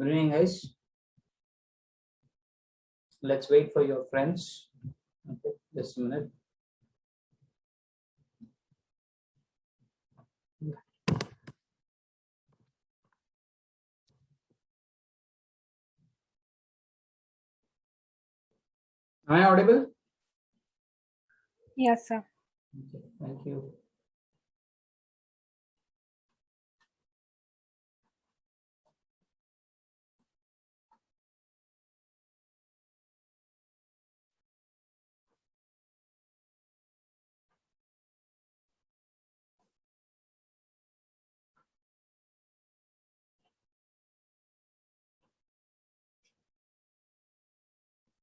Good evening, guys. Let's wait for your friends. Okay, just a minute. Am I audible? Yes, sir. Okay, thank you.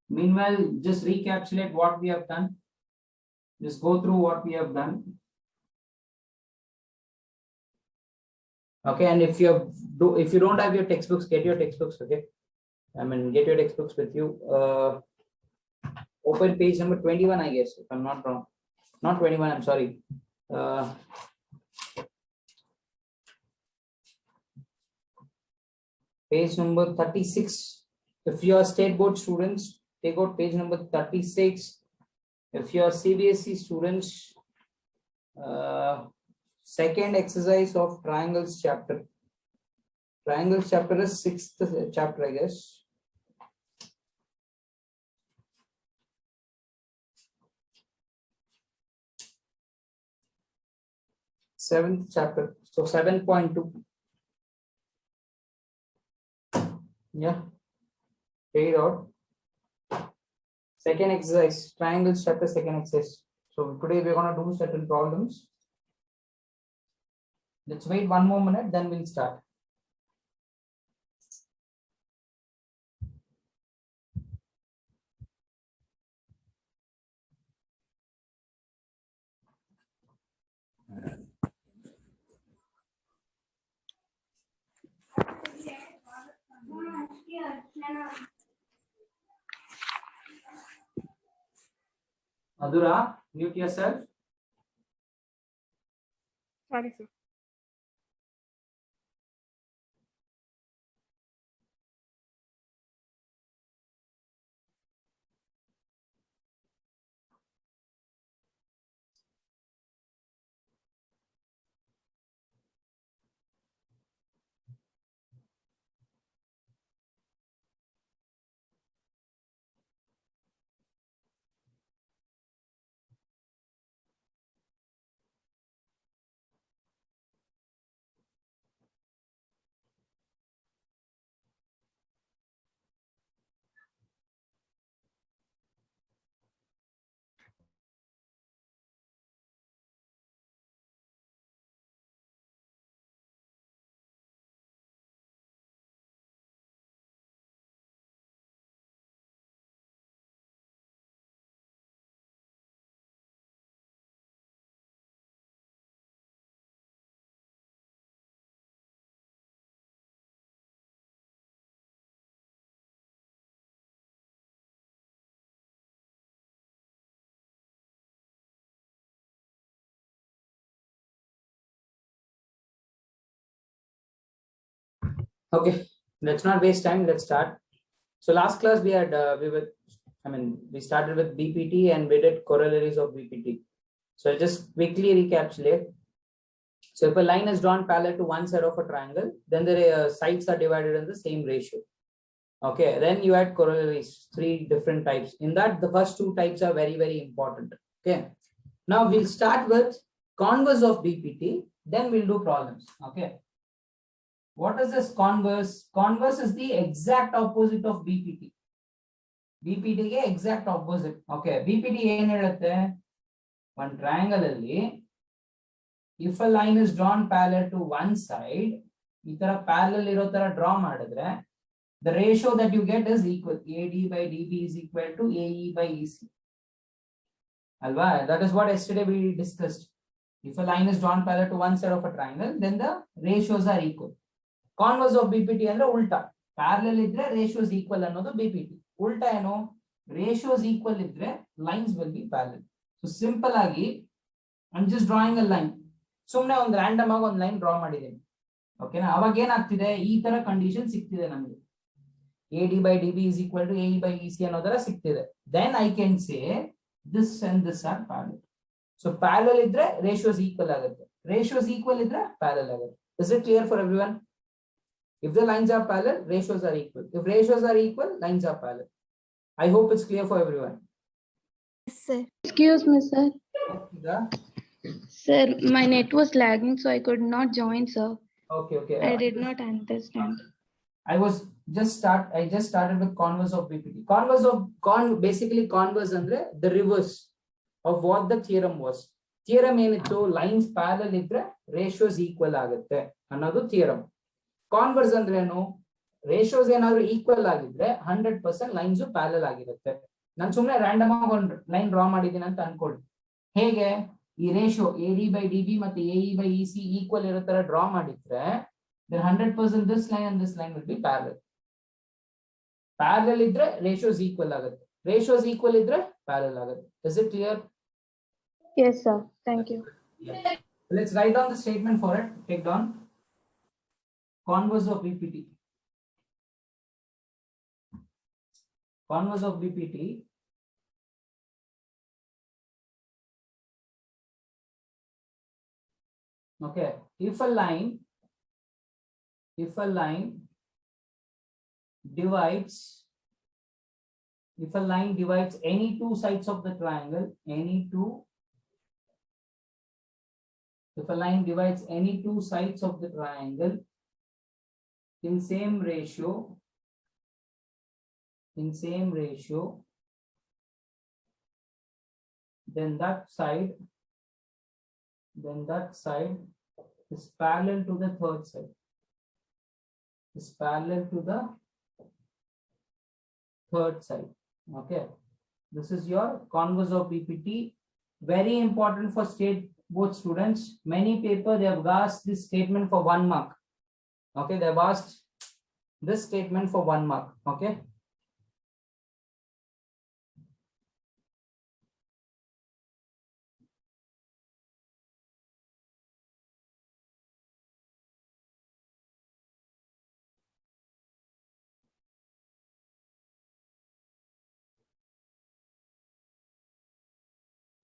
Meanwhile, just recapitulate what we have done. Just go through what we have done. Okay, and if you don't have your textbooks, get your textbooks. Okay, get your textbooks with you. Open page number 21, I guess, if I'm not wrong. Not 21. I'm sorry. Page number 36. If you are state board students, take out page number 36. If you are CBSE students, second exercise of triangles chapter. Triangles chapter is 6th chapter, I guess. Seventh chapter. So 7.2. Yeah. Take it out. Second exercise, triangles chapter, second exercise. So today we're going to do certain problems. Let's wait one more minute, then we'll start. Madhura, mute yourself. Sorry, sir. Okay, let's not waste time. Let's start. So last class we had we started with BPT and we did corollaries of BPT. So I'll just quickly recapitulate. So if a line is drawn parallel to one side of a triangle, then the sides are divided in the same ratio. Okay, then you had corollaries, 3 different types. In that, the first 2 types are very, very important. Okay, now we'll start with converse of BPT, then we'll do problems. Okay, what is this converse? Converse is the exact opposite of BPT. BPT ge exact opposite. Okay, BPT ಏನು ಹೇಳುತ್ತೆ? One triangle alli, if a line is drawn parallel to one side, ಈ ತರ parallel ಇರೋ ತರ draw ಮಾಡಿದ್ರೆ, the ratio that you get is equal. AD by DB is equal to AE by EC. Alva, that is what yesterday we discussed. If a line is drawn parallel to one side of a triangle, then the ratios are equal. Converse of BPT ಅಂದ್ರೆ ಉಲ್ಟಾ. Parallel ಇದ್ರೆ ratios equal ಅನ್ನೋದು BPT. ಉಲ್ಟಾ ಏನು? Ratios equal ಇದ್ರೆ lines will be parallel. So simple ಆಗಿ I'm just drawing a line. ಸುಮ್ಮನೆ ಒಂದು random ಆಗಿ ಒಂದು ಲೈನ್ ಡ್ರಾ ಮಾಡಿದ್ದೀನಿ. ಓಕೆನಾ. ಅವಾಗ ಏನಾಗ್ತಿದೆ, ಈ ತರ ಕಂಡೀಷನ್ ಸಿಗ್ತಿದೆ ನಮಗೆ, AD by DB is equal to AE by EC ಅನ್ನೋದರ ಸಿಗ್ತಿದೆ. Then I can say this and this are parallel. So parallel ಇದ್ರೆ ratios equal ಆಗುತ್ತೆ, ratios equal ಇದ್ರೆ parallel ಆಗುತ್ತೆ. Is it clear for everyone? If the lines are parallel, ratios are equal. If ratios are equal, lines are parallel. I hope it's clear for everyone. Yes, sir. Excuse me, sir. Yeah? Sir, my net was lagging, so I could not join, sir. Okay. I did not understand. I just started with converse of BPT. Basically converse andre the reverse of what the theorem was. Theorem ಏನಿತ್ತು, lines parallel ಇದ್ರೆ ratios equal ಆಗುತ್ತೆ ಅನ್ನೋದು theorem. Converse ಅಂದ್ರೆ ಏನು, ratios ಏನಾದ್ರೂ equal ಆಗಿದ್ರೆ 100% lines parallel ಆಗಿರುತ್ತೆ. ನಾನು ಸುಮ್ಮನೆ ರ್ಯಾಂಡಮ್ ಆಗಿ ಒಂದು ಲೈನ್ ಡ್ರಾ ಮಾಡಿದ್ದೀನಿ ಅಂತ ಅನ್ಕೊಳ್ಳಿ. ಹೇಗೆ, ಈ ರೇಷಿಯೋ AD by DB ಮತ್ತೆ AE by EC ಈಕ್ವಲ್ ಇರೋ ತರ ಡ್ರಾ ಮಾಡಿದ್ರೆ then 100% this line and this line will be parallel. Parallel idre ratios equal agutte, ratios equal idre parallel agutte. Is it clear? Yes, sir. Thank you. Yeah. Let's write down the statement for it. Take down converse of BPT. Converse of BPT. Okay, if a line divides any two sides of the triangle, if a line divides any two sides of the triangle in same ratio, then that side is parallel to the third side. Okay, this is your converse of BPT. Very important for state board students. Many paper they have asked this statement for 1 mark. Okay, they have asked this statement for 1 mark. Okay,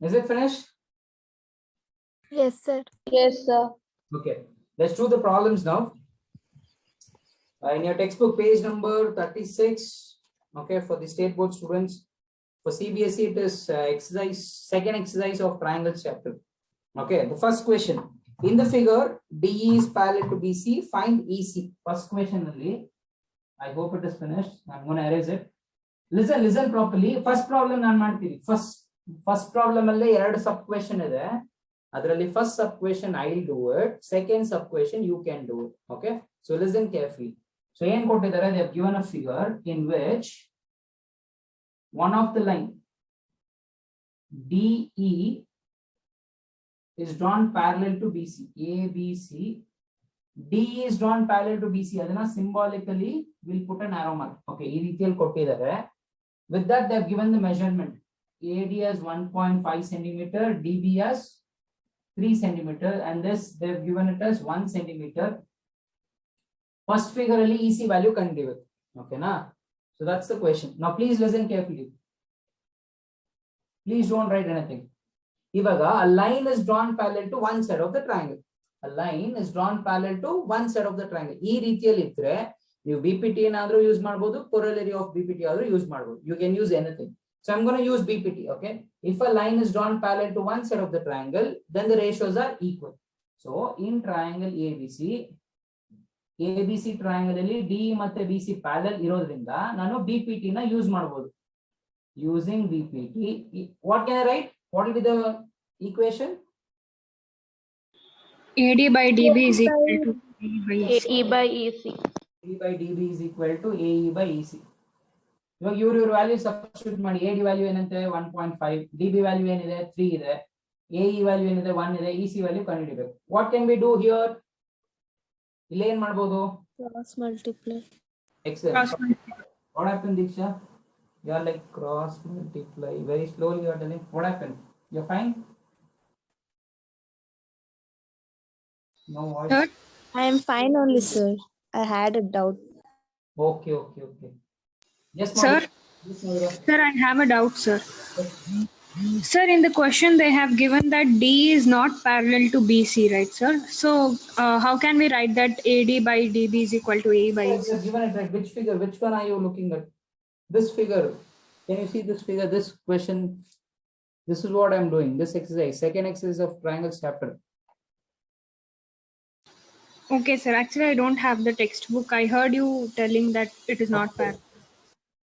is it finished? Yes, sir. Yes, sir. Okay, let's do the problems now. In your textbook, page number 36. Okay, for the state board students. For CBSE, it is second exercise of triangles chapter. Okay, the first question. In the figure, DE is parallel to BC. Find EC. First question only. I hope it is finished. I'm going to erase it. Listen properly. First problem ನಾನು ಮಾಡ್ತೀನಿ. First problem ಅಲ್ಲಿ ಎರಡು sub question ಇದೆ. ಅದರಲ್ಲಿ first sub question I'll do it. Second sub question you can do it. Okay. So listen carefully. So ಏನ್ ಕೊಟ್ಟಿದ್ದಾರೆ, they have given a figure in which one of the line DE is drawn parallel to BC. ABC. DE is drawn parallel to BC. ಅದನ್ನ symbolically we'll put an arrow mark. Okay, ಈ ರೀತಿಯಲ್ಲಿ ಕೊಟ್ಟಿದ್ದಾರೆ. With that they have given the measurement. AD as 1.5 centimeter, DB as 3 centimeter, and this they have given it as 1 centimeter. First figure ಅಲ್ಲಿ EC value ಕಂಡುಹಿಡಿಯಬೇಕು. Okay na? So that's the question. Now please listen carefully. Please don't write anything. ಇವಾಗ a line is drawn parallel to one side of the triangle. A line is drawn parallel to one side of the triangle. ಈ ರೀತಿಯಲ್ಲಿ ಇದ್ರೆ ನೀವು BPT ಏನಾದರೂ use ಮಾಡಬಹುದು, corollary of BPT ಆದರೂ use ಮಾಡಬಹುದು. You can use anything. So I'm going to use BPT. Okay, if a line is drawn parallel to one side of the triangle, then the ratios are equal. So in triangle ABC triangle ಅಲ್ಲಿ DE ಮತ್ತೆ BC parallel ಇರೋದ್ರಿಂದ ನಾನು BPT ನ use ಮಾಡಬಹುದು. Using BPT, what can I write? What will be the equation? AD by DB is equal to AE by EC. AE by EC. AD by DB is equal to AE by EC. ಇವಾಗ ಇವ್ರ value substitute ಮಾಡಿ. AD value ಏನಂತೆ 1.5, DB value ಏನಿದೆ 3 ಇದೆ, AE value ಏನಿದೆ 1 ಇದೆ, EC value ಕಂಡುಹಿಡಿಯಬೇಕು. What can be do here? ಇಲ್ಲಿ ಏನ್ ಮಾಡಬಹುದು? Cross multiply. Excellent. What happened, Diksha? You are like cross multiply. Very slowly you are telling. What happened? You're fine? No voice. Sir? I am fine only, sir. I had a doubt. Okay. Yes, Sir, Madhura. Yes, Madhura. sir, I have a doubt, sir. Yes. Sir, in the question they have given that D is not parallel to BC, right, sir? So, how can we write that AD by DB is equal to A by Yeah, you AC? have given it right. Which figure? Which one are you looking at? This figure. Can you see this figure? This question. This is what I'm doing. This exercise. Second exercise of triangle chapter. Okay, sir. Actually, I don't have the textbook. I heard you telling that it is not Okay. parallel.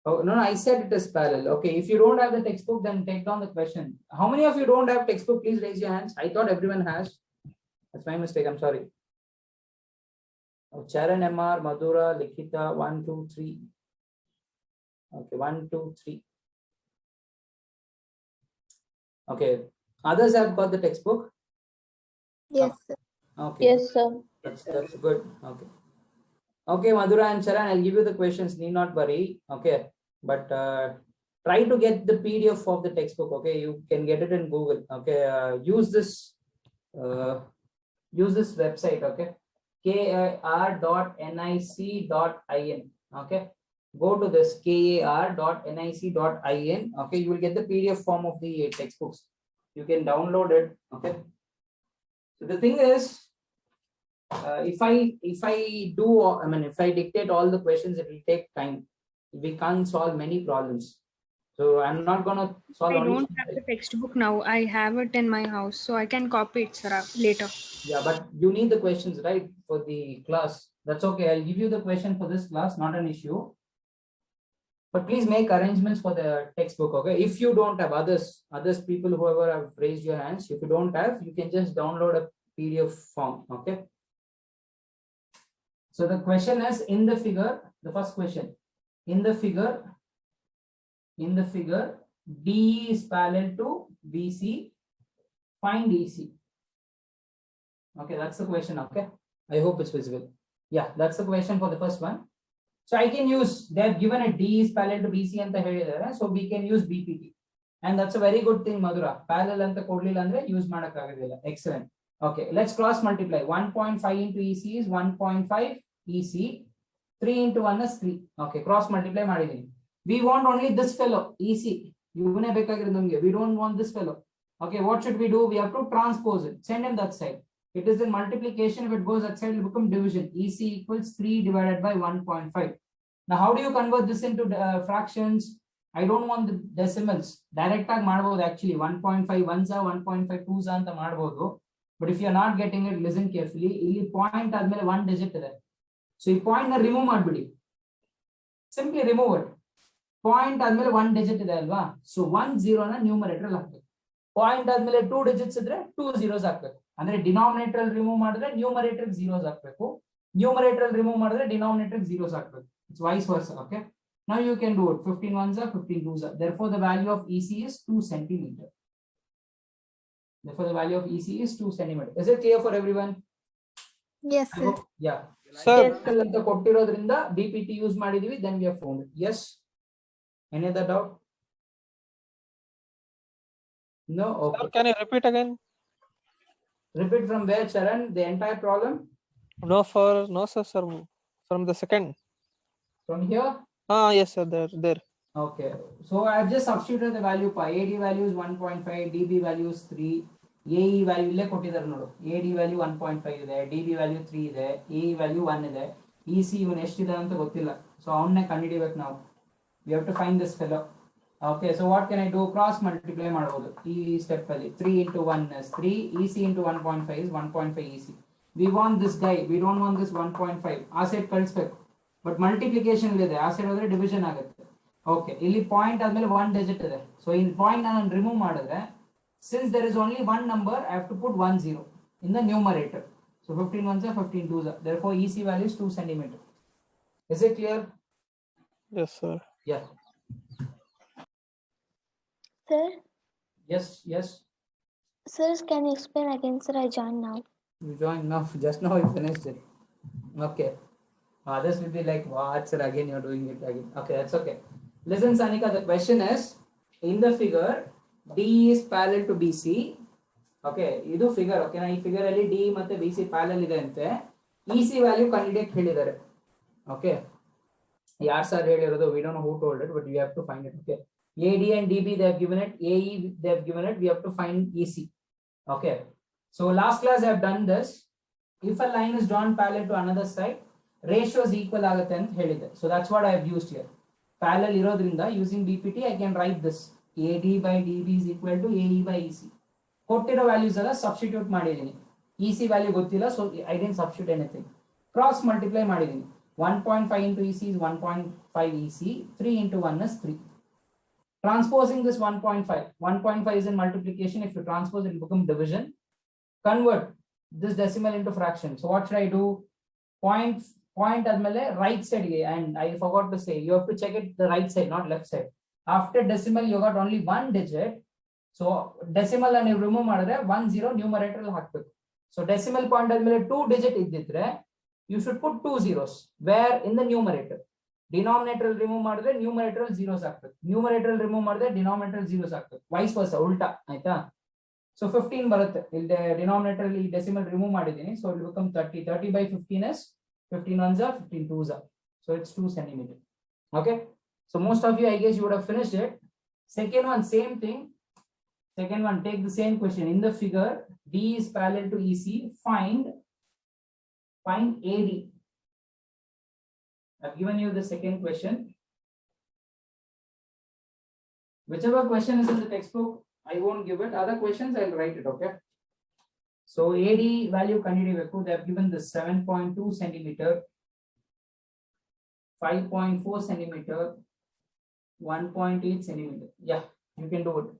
Oh, no, I said it is parallel. Okay, if you don't have the textbook, then take down the question. How many of you don't have textbook? Please raise your hands. I thought everyone has. That's my mistake. I'm sorry. Oh, Charan, MR, Madhura, Likhita, 1, 2, 3. Okay, 1, 2, 3. Okay. Others have got the textbook. Yes, sir. Okay. Yes, sir. That's good. Okay. Okay, Madhura and Charan, I'll give you the questions. Need not worry. Okay. But try to get the PDF of the textbook. Okay. You can get it in Google. Okay. Use this website. Okay. kar.nic.in. Okay. Go to this kar.nic.in. Okay. You will get the PDF form of the textbooks. You can download it. Okay. So the thing is, if I dictate all the questions, it will take time. We can't solve many problems. So I'm not gonna solve I only. don't have the textbook now. I have it in my house, so I can copy it, sir, later. Yeah, but you need the questions, right, for the class. That's okay. I'll give you the question for this class, not an issue. But please make arrangements for the textbook. Okay. If you don't have others people, whoever have raised your hands, if you don't have, you can just download a PDF form. Okay. So the question is, in the figure, the first question, in the figure, D is parallel to BC, find EC. Okay, that's the question. Okay, I hope it's visible. Yeah, that's the question for the first one. So I can use, they have given a D is parallel to BC and the so we can use BPT. And that's a very good thing, Madhura. Parallel and the kodlila andre use madakkagadilla. Excellent. Okay, let's cross multiply. 1.5 into EC is 1.5 EC. 3 into 1 is 3. Okay, cross multiply madidini. We want only this fellow, EC. We don't want this fellow. Okay, what should we do? We have to transpose it. Send him that side. It is in multiplication. If it goes that side, it will become division. EC equals 3 divided by 1.5. Now, how do you convert this into fractions? I don't want the decimals. Direct tag ಮಾಡಬಹುದು actually 1.5 ones are 1.5 twos ಅಂತ ಮಾಡಬಹುದು. But if you are not getting it, listen carefully. ಇಲ್ಲಿ point ಆದ್ಮೇಲೆ 1 digit ಇದೆ. So ಈ point ನ remove ಮಾಡ್ಬಿಡಿ. Simply remove it. Point ಆದ್ಮೇಲೆ 1 digit ಇದೆ ಅಲ್ವಾ? So 1 0 ನ ನ್ಯೂಮರೇಟರ್ ಅಲ್ಲಿ ಹಾಕಬೇಕು. ಪಾಯಿಂಟ್ ಆದ್ಮೇಲೆ 2 digits ಇದ್ರೆ 2 zeros ಹಾಕಬೇಕು. ಅಂದ್ರೆ ಡಿನಾಮಿನೇಟರ್ ಅಲ್ಲಿ ರಿಮೂವ್ ಮಾಡಿದ್ರೆ ನ್ಯೂಮರೇಟರ್ zeros ಹಾಕಬೇಕು. ನ್ಯೂಮರೇಟರ್ ಅಲ್ಲಿ ರಿಮೂವ್ ಮಾಡಿದ್ರೆ ಡಿನಾಮಿನೇಟರ್ zeros ಹಾಕಬೇಕು. It's vice versa. Okay. Now you can do it. 15 ones are 15 twos are. Therefore, the value of EC is 2 centimeter. Therefore, the value of EC is 2 centimeter. Is it clear for everyone? Yes, sir. Yeah. Sir. ಅಂತ ಕೊಟ್ಟಿರೋದ್ರಿಂದ BPT use ಮಾಡಿದೀವಿ. Then we have found it. Yes. Any other doubt? No. Okay. Sir, can you repeat again? Repeat from where, Charan? The entire problem? No, sir. From the second. From here? Yes, sir. There. Okay. So I have just substituted the value pi. AD value is 1.5, DB value is 3, AE value ಇಲ್ಲೇ ಕೊಟ್ಟಿದ್ದಾರೆ ನೋಡು. AD value 1.5 ಇದೆ, DB value 3 ಇದೆ, AE value 1 ಇದೆ. EC ಇವನು ಎಷ್ಟಿದೆ ಅಂತ ಗೊತ್ತಿಲ್ಲ. So ಅವನ್ನೇ ಕಂಡುಹಿಡಿಬೇಕು ನಾವು. We have to find this fellow. Okay, so what can I do? Cross multiply ಮಾಡಬಹುದು. ಈ ಸ್ಟೆಪ್ ಅಲ್ಲಿ 3 into 1 is 3, EC into 1.5 is 1.5 EC. We want this guy, we don't want this 1.5. ಆ ಸೈಡ್ ಕಳಿಸಬೇಕು. But multiplication ಇದೆ, ಆ side ಹೋದ್ರೆ division ಆಗುತ್ತೆ. Okay, ಇಲ್ಲಿ ಪಾಯಿಂಟ್ ಆದ್ಮೇಲೆ 1 digit ಇದೆ. ಸೊ ಈ ಪಾಯಿಂಟ್ ನಾನು ರಿಮೂವ್ ಮಾಡಿದ್ರೆ, since there is only one number, I have to put 1 0 in the numerator. So 15 ones are 15 twos are. Therefore, EC value is 2 centimeter. Is it clear? Yes, sir. Yeah. Sir, Yes. sir, can you explain again, sir? I joined now. You joined now. Just now you finished it. Okay. Others will be like, what, sir, again you're doing it again. Okay, that's okay. Listen, Sanika, the question is, in the figure, D is parallel to BC. Okay, idu figure. Okay, na ee figure alli D matte BC parallel ide ante. EC value ಕಂಡುಹಿಡಿಯಕ್ಕೆ ಹೇಳಿದ್ದಾರೆ. Okay, ಯಾರು sir ಹೇಳಿರೋದು? We don't know who told it, but you have to find it. Okay, AD and DB they have given it, AE they have given it, we have to find EC. Okay, so last class I have done this. If a line is drawn parallel to another side, ratios equal ಆಗುತ್ತೆ ಅಂತ ಹೇಳಿದೆ. So that's what I have used here. Parallel ಇರೋದ್ರಿಂದ using BPT I can write this, AD by DB is equal to AE by EC. ಕೊಟ್ಟಿರೋ values ಎಲ್ಲ substitute ಮಾಡಿದ್ದೀನಿ. EC value ಗೊತ್ತಿಲ್ಲ, so I didn't substitute anything. Cross multiply ಮಾಡಿದ್ದೀನಿ. 1.5 into EC is 1.5 EC, 3 into 1 is 3. Transposing this 1.5, 1.5 is in multiplication. If you transpose it, it becomes division. Convert this decimal into fraction. So what should I do? Point admele right side, and I forgot to say you have to check it the right side, not left side. After decimal you got only one digit, so decimal and you remove madre 10 numerator al hakbeku. So decimal point admele 2 digit iddidre you should put 2 zeros where in the numerator. Denominator remove ಮಾಡಿದ್ರೆ numerator zeros ಆಗ್ತದೆ, numerator remove ಮಾಡಿದ್ರೆ denominator zeros ಆಗ್ತದೆ, vice versa ಉಲ್ಟಾ ಆಯ್ತಾ. So 15 ಬರುತ್ತೆ ಇಲ್ಲಿ denominator ಅಲ್ಲಿ decimal remove ಮಾಡಿದ್ದೀನಿ, so it will become 30. 30 by 15 is 15 ones are 15 twos are, so it's 2 centimeter. Okay, so most of you I guess you would have finished it. Second one, same thing. Second one, take the same question. In the figure, D is parallel to EC. Find AD. I've given you the second question. Whichever question is in the textbook, I won't give it. Other questions I'll write it. Okay. So AD value kandidibeku. They have given the 7.2 centimeter, 5.4 centimeter, 1.8 centimeter. Yeah, you can do it.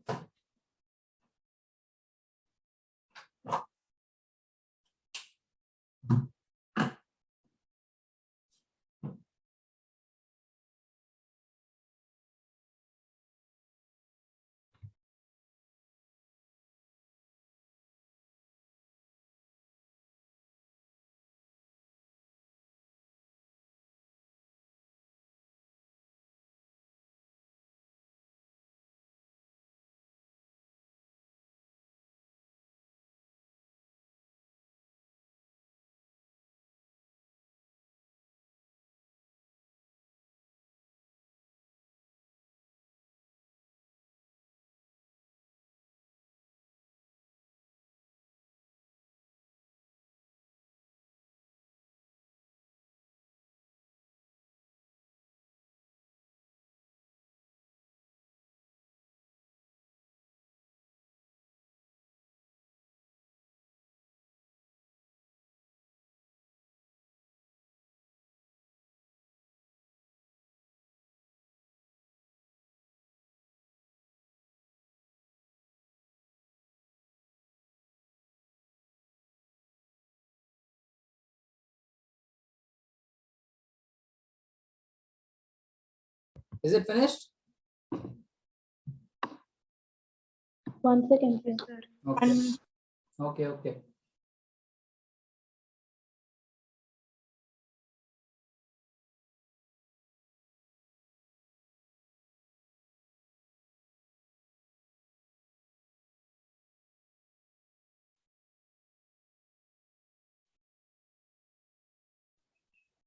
Is it finished? One second, sir. Okay. Okay.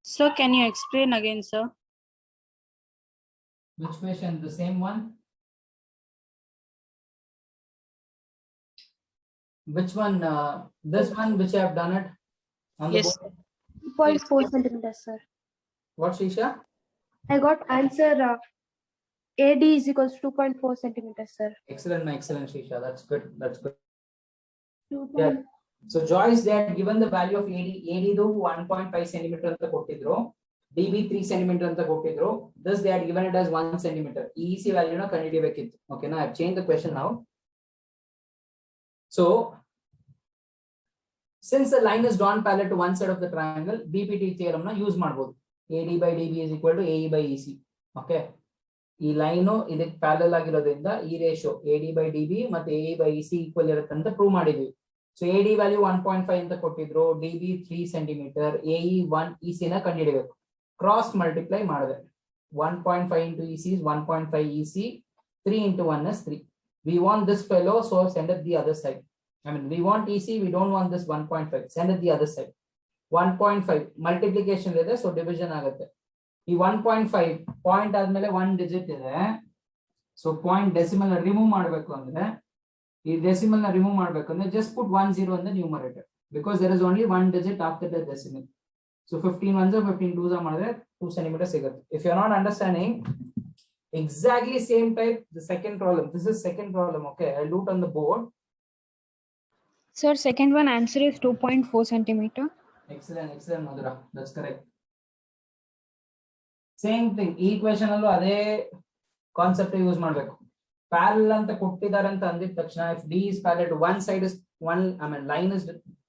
Sir, can you explain again, sir? Which question? The same one? Which one? This one, which I have done it on the Yes. board. 2.4 centimeters, sir. What, Shisha? I got answer. AD is equals to 2.4 centimeters, sir. Excellent, excellent, Shisha. That's good. That's good. 2. Yeah. So Joyce, they had given the value of AD. AD do 1.5 centimeter anta kottidru. DB 3 centimeter anta kottidru. This they had given it as 1 centimeter. EC value na kandidibekittu. Okay, now I've changed the question now. So since the line is drawn parallel to one side of the triangle, BPT theorem na use ಮಾಡಬಹುದು. AD by DB is equal to AE by EC. Okay. ಈ line ಇದಕ್ಕೆ parallel ಆಗಿರೋದ್ರಿಂದ ಈ ratio AD by DB ಮತ್ತೆ AE by EC equal ಇರುತ್ತೆ ಅಂತ prove ಮಾಡಿದ್ವಿ. So AD value 1.5 ಅಂತ ಕೊಟ್ಟಿದ್ರು, DB 3 ಸೆಂಟಿಮೀಟರ್, AE 1, EC ನ ಕಂಡುಹಿಡಿಯಬೇಕು. ಕ್ರಾಸ್ ಮಲ್ಟಿಪ್ಲೈ ಮಾಡಿದೆ. 1.5 into EC is 1.5 EC, 3 into 1 is 3. We want this fellow, so send it the other side. I mean, we want EC, we don't want this 1.5. Send it the other side. 1.5 multiplication ಇದೆ, so division ಆಗುತ್ತೆ. ಈ 1.5 point ಆದ್ಮೇಲೆ 1 digit ಇದೆ, so point decimal remove ಮಾಡಬೇಕು ಅಂದ್ರೆ, ಈ decimal ನ remove ಮಾಡಬೇಕು ಅಂದ್ರೆ just put 1 0 in the numerator because there is only 1 digit after the decimal. So 15 1s 15 2s ಮಾಡಿದ್ರೆ 2 cm ಸಿಗುತ್ತೆ. If you are not understanding exactly same type, the second problem, this is second problem. Okay, I'll do it on the board. Sir, second one answer is 2.4 centimeter. Excellent, excellent, Madhura. That's correct. Same thing. ಈ equation ಅಲ್ಲೂ ಅದೇ concept use ಮಾಡಬೇಕು. Parallel ಅಂತ ಕೊಟ್ಟಿದ್ದಾರೆ ಅಂತ ಅಂದಿದ ತಕ್ಷಣ, if D is parallel to one side is one, I mean line is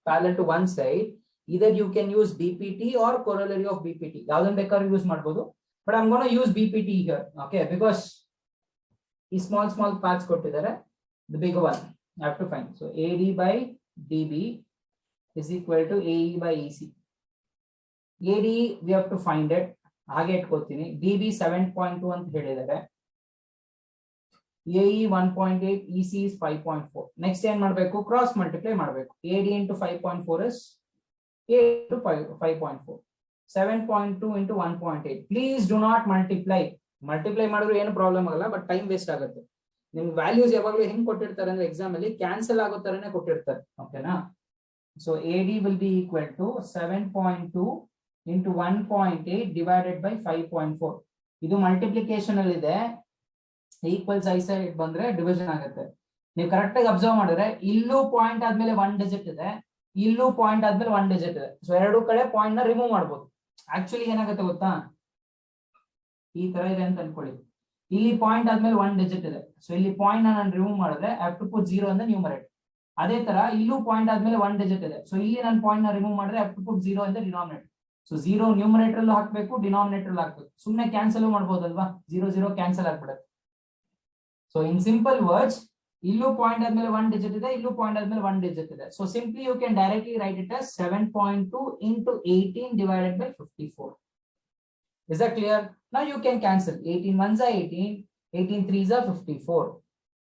parallel to one side, either you can use BPT or corollary of BPT. ಯಾವ್ದನ್ನ ಬೇಕಾದ್ರೂ ಯೂಸ್ ಮಾಡಬಹುದು. But I'm going to use BPT here, okay? Because ಈ small parts ಕೊಟ್ಟಿದ್ದಾರೆ, the bigger one I have to find. So AD by DB is equal to AE by EC. AD we have to find it. ಹಾಗೆ ಇಟ್ಕೊಳ್ತೀನಿ. DB 7.2 ಅಂತ ಹೇಳಿದ್ದಾರೆ. AE 1.8, EC is 5.4. Next ಏನ್ ಮಾಡಬೇಕು? Cross multiply ಮಾಡಬೇಕು. AD into 5.4 is A into 5.4. 7.2 into 1.8. Please do not multiply. Multiply ಮಾಡಿದ್ರು ಏನು problem ಆಗಲ್ಲ, ಬಟ್ ಟೈಮ್ ವೇಸ್ಟ್ ಆಗುತ್ತೆ. ನಿಮ್ಗೆ ವ್ಯಾಲ್ಯೂಸ್ ಯಾವಾಗಲೂ ಹೆಂಗ್ ಕೊಟ್ಟಿರ್ತಾರೆ ಅಂದ್ರೆ ಎಕ್ಸಾಮ್ ಅಲ್ಲಿ ಕ್ಯಾನ್ಸಲ್ ಆಗೋ ತರನೇ ಕೊಟ್ಟಿರ್ತಾರೆ. ಓಕೆನಾ? So AD will be equal to 7.2 into 1.8 divided by 5.4. ಇದು ಮಲ್ಟಿಪ್ಲಿಕೇಶನ್ ಅಲ್ಲಿ ಇದೆ, ಈಕ್ವಲ್ಸ್ ಐ ಸೈಡ್ ಬಂದ್ರೆ ಡಿವಿಷನ್ ಆಗುತ್ತೆ. ನೀವು ಕರೆಕ್ಟ್ ಆಗಿ ಅಬ್ಸರ್ವ್ ಮಾಡಿದ್ರೆ ಇಲ್ಲೂ ಪಾಯಿಂಟ್ ಆದ್ಮೇಲೆ 1 ಡಿಜಿಟ್ ಇದೆ, ಇಲ್ಲೂ ಪಾಯಿಂಟ್ ಆದ್ಮೇಲೆ 1 ಡಿಜಿಟ್ ಇದೆ. ಸೊ ಎರಡು ಕಡೆ ಪಾಯಿಂಟ್ ನ ರಿಮೂವ್ ಮಾಡಬಹುದು. ಆಕ್ಚುಲಿ ಏನಾಗುತ್ತೆ ಗೊತ್ತಾ, ಈ ತರ ಇದೆ ಅಂತ ಅನ್ಕೊಳ್ಳಿ. ಇಲ್ಲಿ ಪಾಯಿಂಟ್ ಆದ್ಮೇಲೆ 1 ಡಿಜಿಟ್ ಇದೆ, ಸೊ ಇಲ್ಲಿ ಪಾಯಿಂಟ್ ನಾನು ರಿಮೂವ್ ಮಾಡಿದ್ರೆ I have to put 0 in the numerator. ಅದೇ ತರ ಇಲ್ಲೂ ಪಾಯಿಂಟ್ ಆದ್ಮೇಲೆ 1 ಡಿಜಿಟ್ ಇದೆ, ಸೊ ಇಲ್ಲಿ ನಾನು ಪಾಯಿಂಟ್ ನ ರಿಮೂವ್ ಮಾಡಿದ್ರೆ I have to put 0 in the denominator. So 0 numerator ಅಲ್ಲೂ ಹಾಕ್ಬೇಕು, ಡಿನಾಮಿನೇಟರ್ ಅಲ್ಲೂ ಹಾಕ್ಬೇಕು. ಸುಮ್ಮನೆ ಕ್ಯಾನ್ಸಲ್ ಮಾಡಬಹುದಲ್ವಾ, 0 0 ಕ್ಯಾನ್ಸಲ್ ಆಗ್ಬಿಡುತ್ತೆ. ಸೊ ಇನ್ ಸಿಂಪಲ್ ವರ್ಡ್ಸ್, ಇಲ್ಲೂ ಪಾಯಿಂಟ್ ಆದ್ಮೇಲೆ 1 ಡಿಜಿಟ್ ಇದೆ, ಇಲ್ಲೂ ಪಾಯಿಂಟ್ ಆದ್ಮೇಲೆ 1 ಡಿಜಿಟ್ ಇದೆ. So simply you can directly write it as 7.2 into 18 divided by 54. Is that clear? Now you can cancel. 18 1s are 18, 18 3s are 54.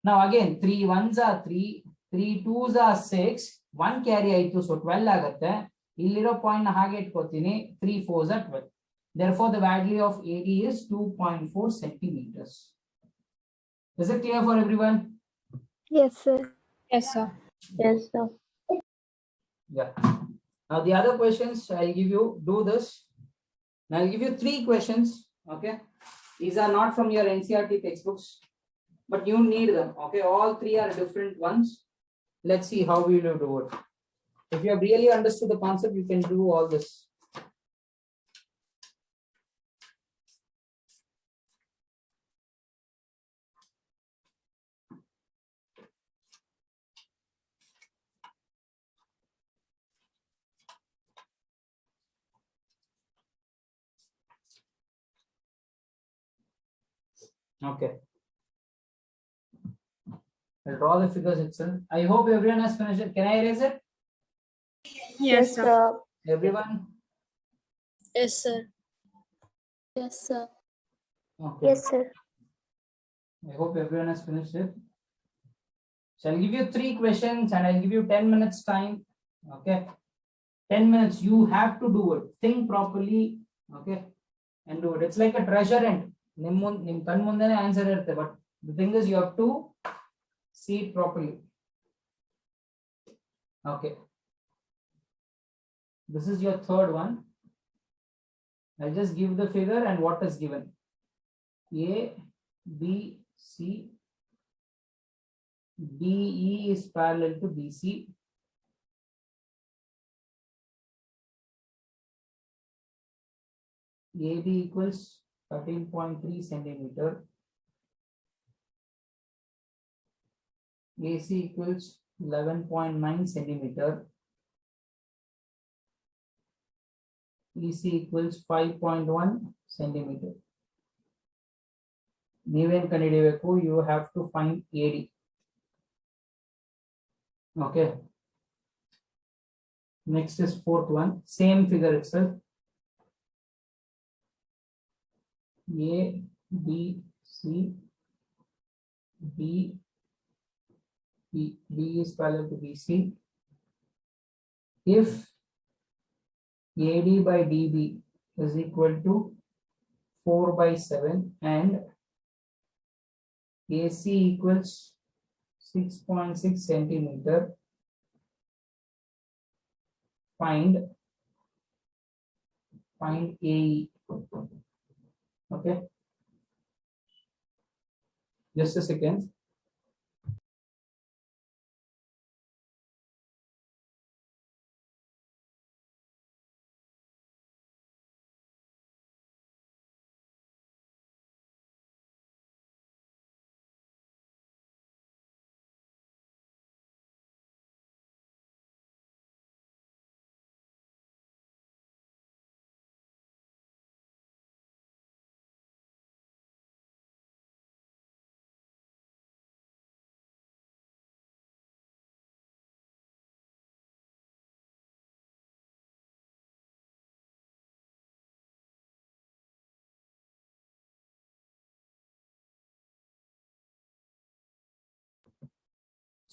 Now again 3 1s are 3, 3 2s are 6, 1 carry ಆಯ್ತು, so 12 ಆಗುತ್ತೆ. ಇಲ್ಲಿರೋ point ನ ಹಾಗೆ ಇಟ್ಕೊತೀನಿ, 3 4s are 12. Therefore the value of AD is 2.4 centimeters. Is it clear for everyone? Yes, sir. Yes, sir. Yes, sir. Yeah. Now the other questions I'll give you, do this. Now I'll give you 3 questions. Okay. These are not from your NCERT textbooks, but you need them. Okay. All 3 are different ones. Let's see how we will do it. If you have really understood the concept, you can do all this. Okay. I'll draw the figures itself. I hope everyone has finished it. Can I erase it? Yes, sir. Everyone? Yes, sir. Yes, sir. Okay. Yes, sir. I hope everyone has finished it. So I'll give you 3 questions and I'll give you 10 minutes time. Okay. 10 minutes. You have to do it. Think properly. Okay. And do it. It's like a treasure hunt. Nim kan mundane answer irutte, but the thing is you have to see it properly. Okay. This is your third one. I'll just give the figure and what is given. A, B, C, DE is parallel to BC. AB equals 13.3 centimeter. AC equals 11.9 centimeter. EC equals 5.1 centimeter. ನೀವೇನ್ ಕಂಡುಹಿಡಿಯಬೇಕು? You have to find AD. Okay. Next is fourth one. Same figure itself. A, B, C, B, B is parallel to BC. If AD by DB is equal to 4 by 7 and AC equals 6.6 centimeter. Find AE. Okay. Just a second.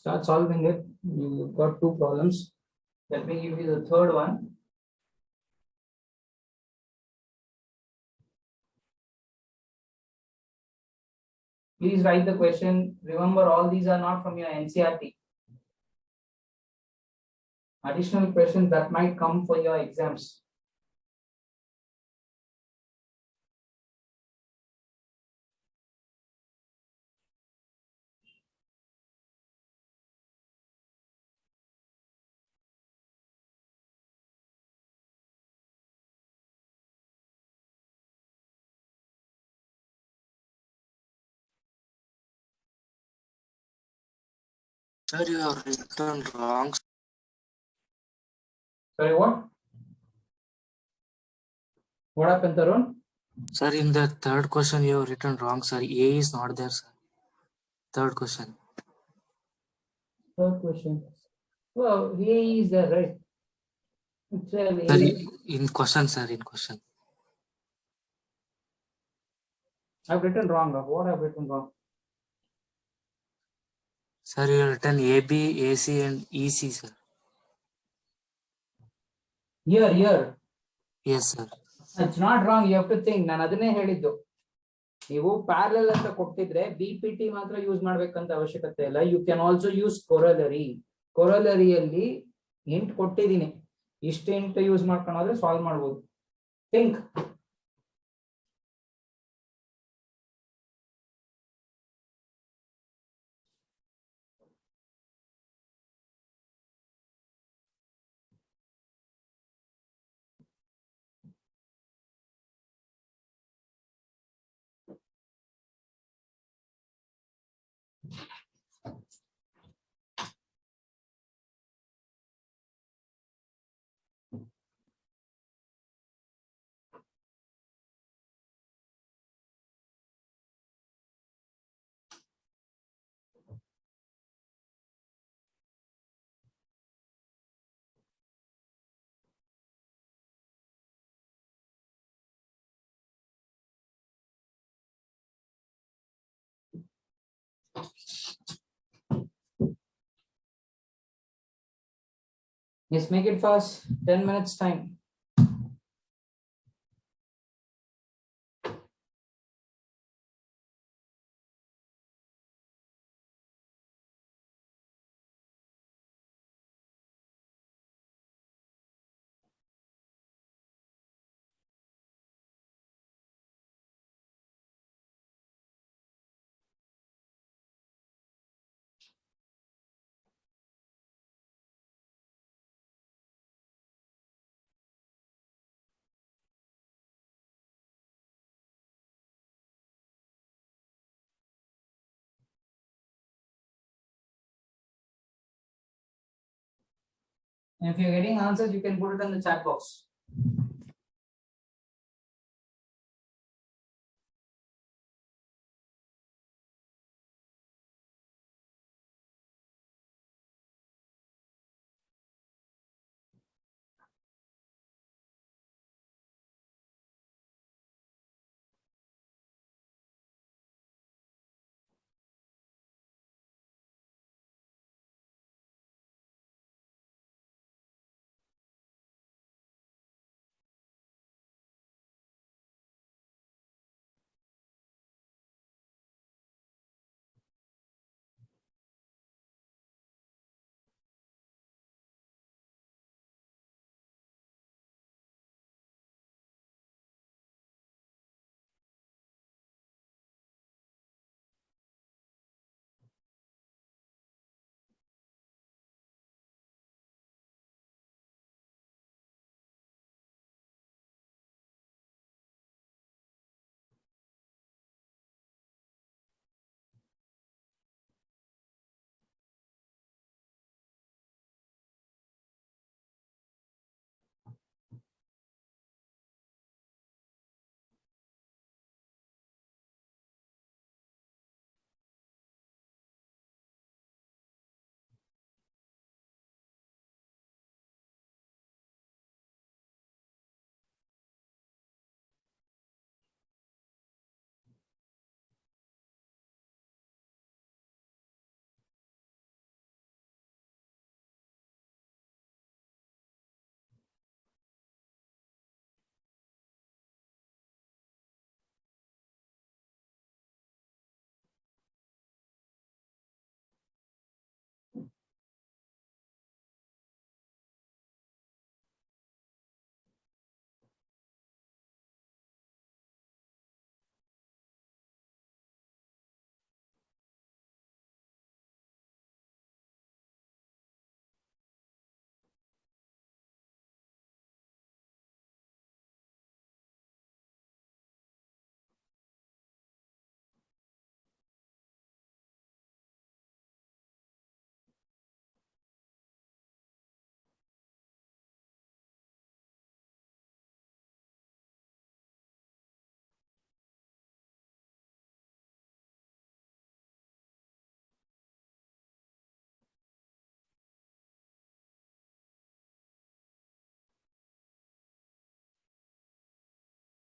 Start solving it. You got two problems. Let me give you the third one. Please write the question. Remember, all these are not from your NCRT. Additional questions that might come for your exams. Sir, you have written wrong. Sorry, what? What happened, Tarun? Sir, in the third question, you have written wrong, sir. A is not there, sir. Third question. Third question. Well, AE is there, right? Sir, AE. in question, sir, in question. I've written wrong. What I've written wrong? Sir, you have written AB, AC, and EC, sir. Here. Yes, sir. It's not wrong. You have to think. ನಾನು ಅದನ್ನೇ ಹೇಳಿದ್ದು. ನೀವು parallel ಅಂತ ಕೊಟ್ಟಿದ್ರೆ BPT ಮಾತ್ರ use ಮಾಡ್ಬೇಕಂತ ಅವಶ್ಯಕತೆ ಇಲ್ಲ. You can also use corollary. ಕೊರಲರಿಯಲ್ಲಿ ಹಿಂಟ್ ಕೊಟ್ಟಿದ್ದೀನಿ. ಇಷ್ಟು ಹಿಂಟ್ ಯೂಸ್ ಮಾಡ್ಕೊಂಡ್ರೆ ಸಾಲ್ವ್ ಮಾಡ್ಬೋದು. Think. Yes, make it fast. 10 minutes time. And if you're getting answers, you can put it in the chat box.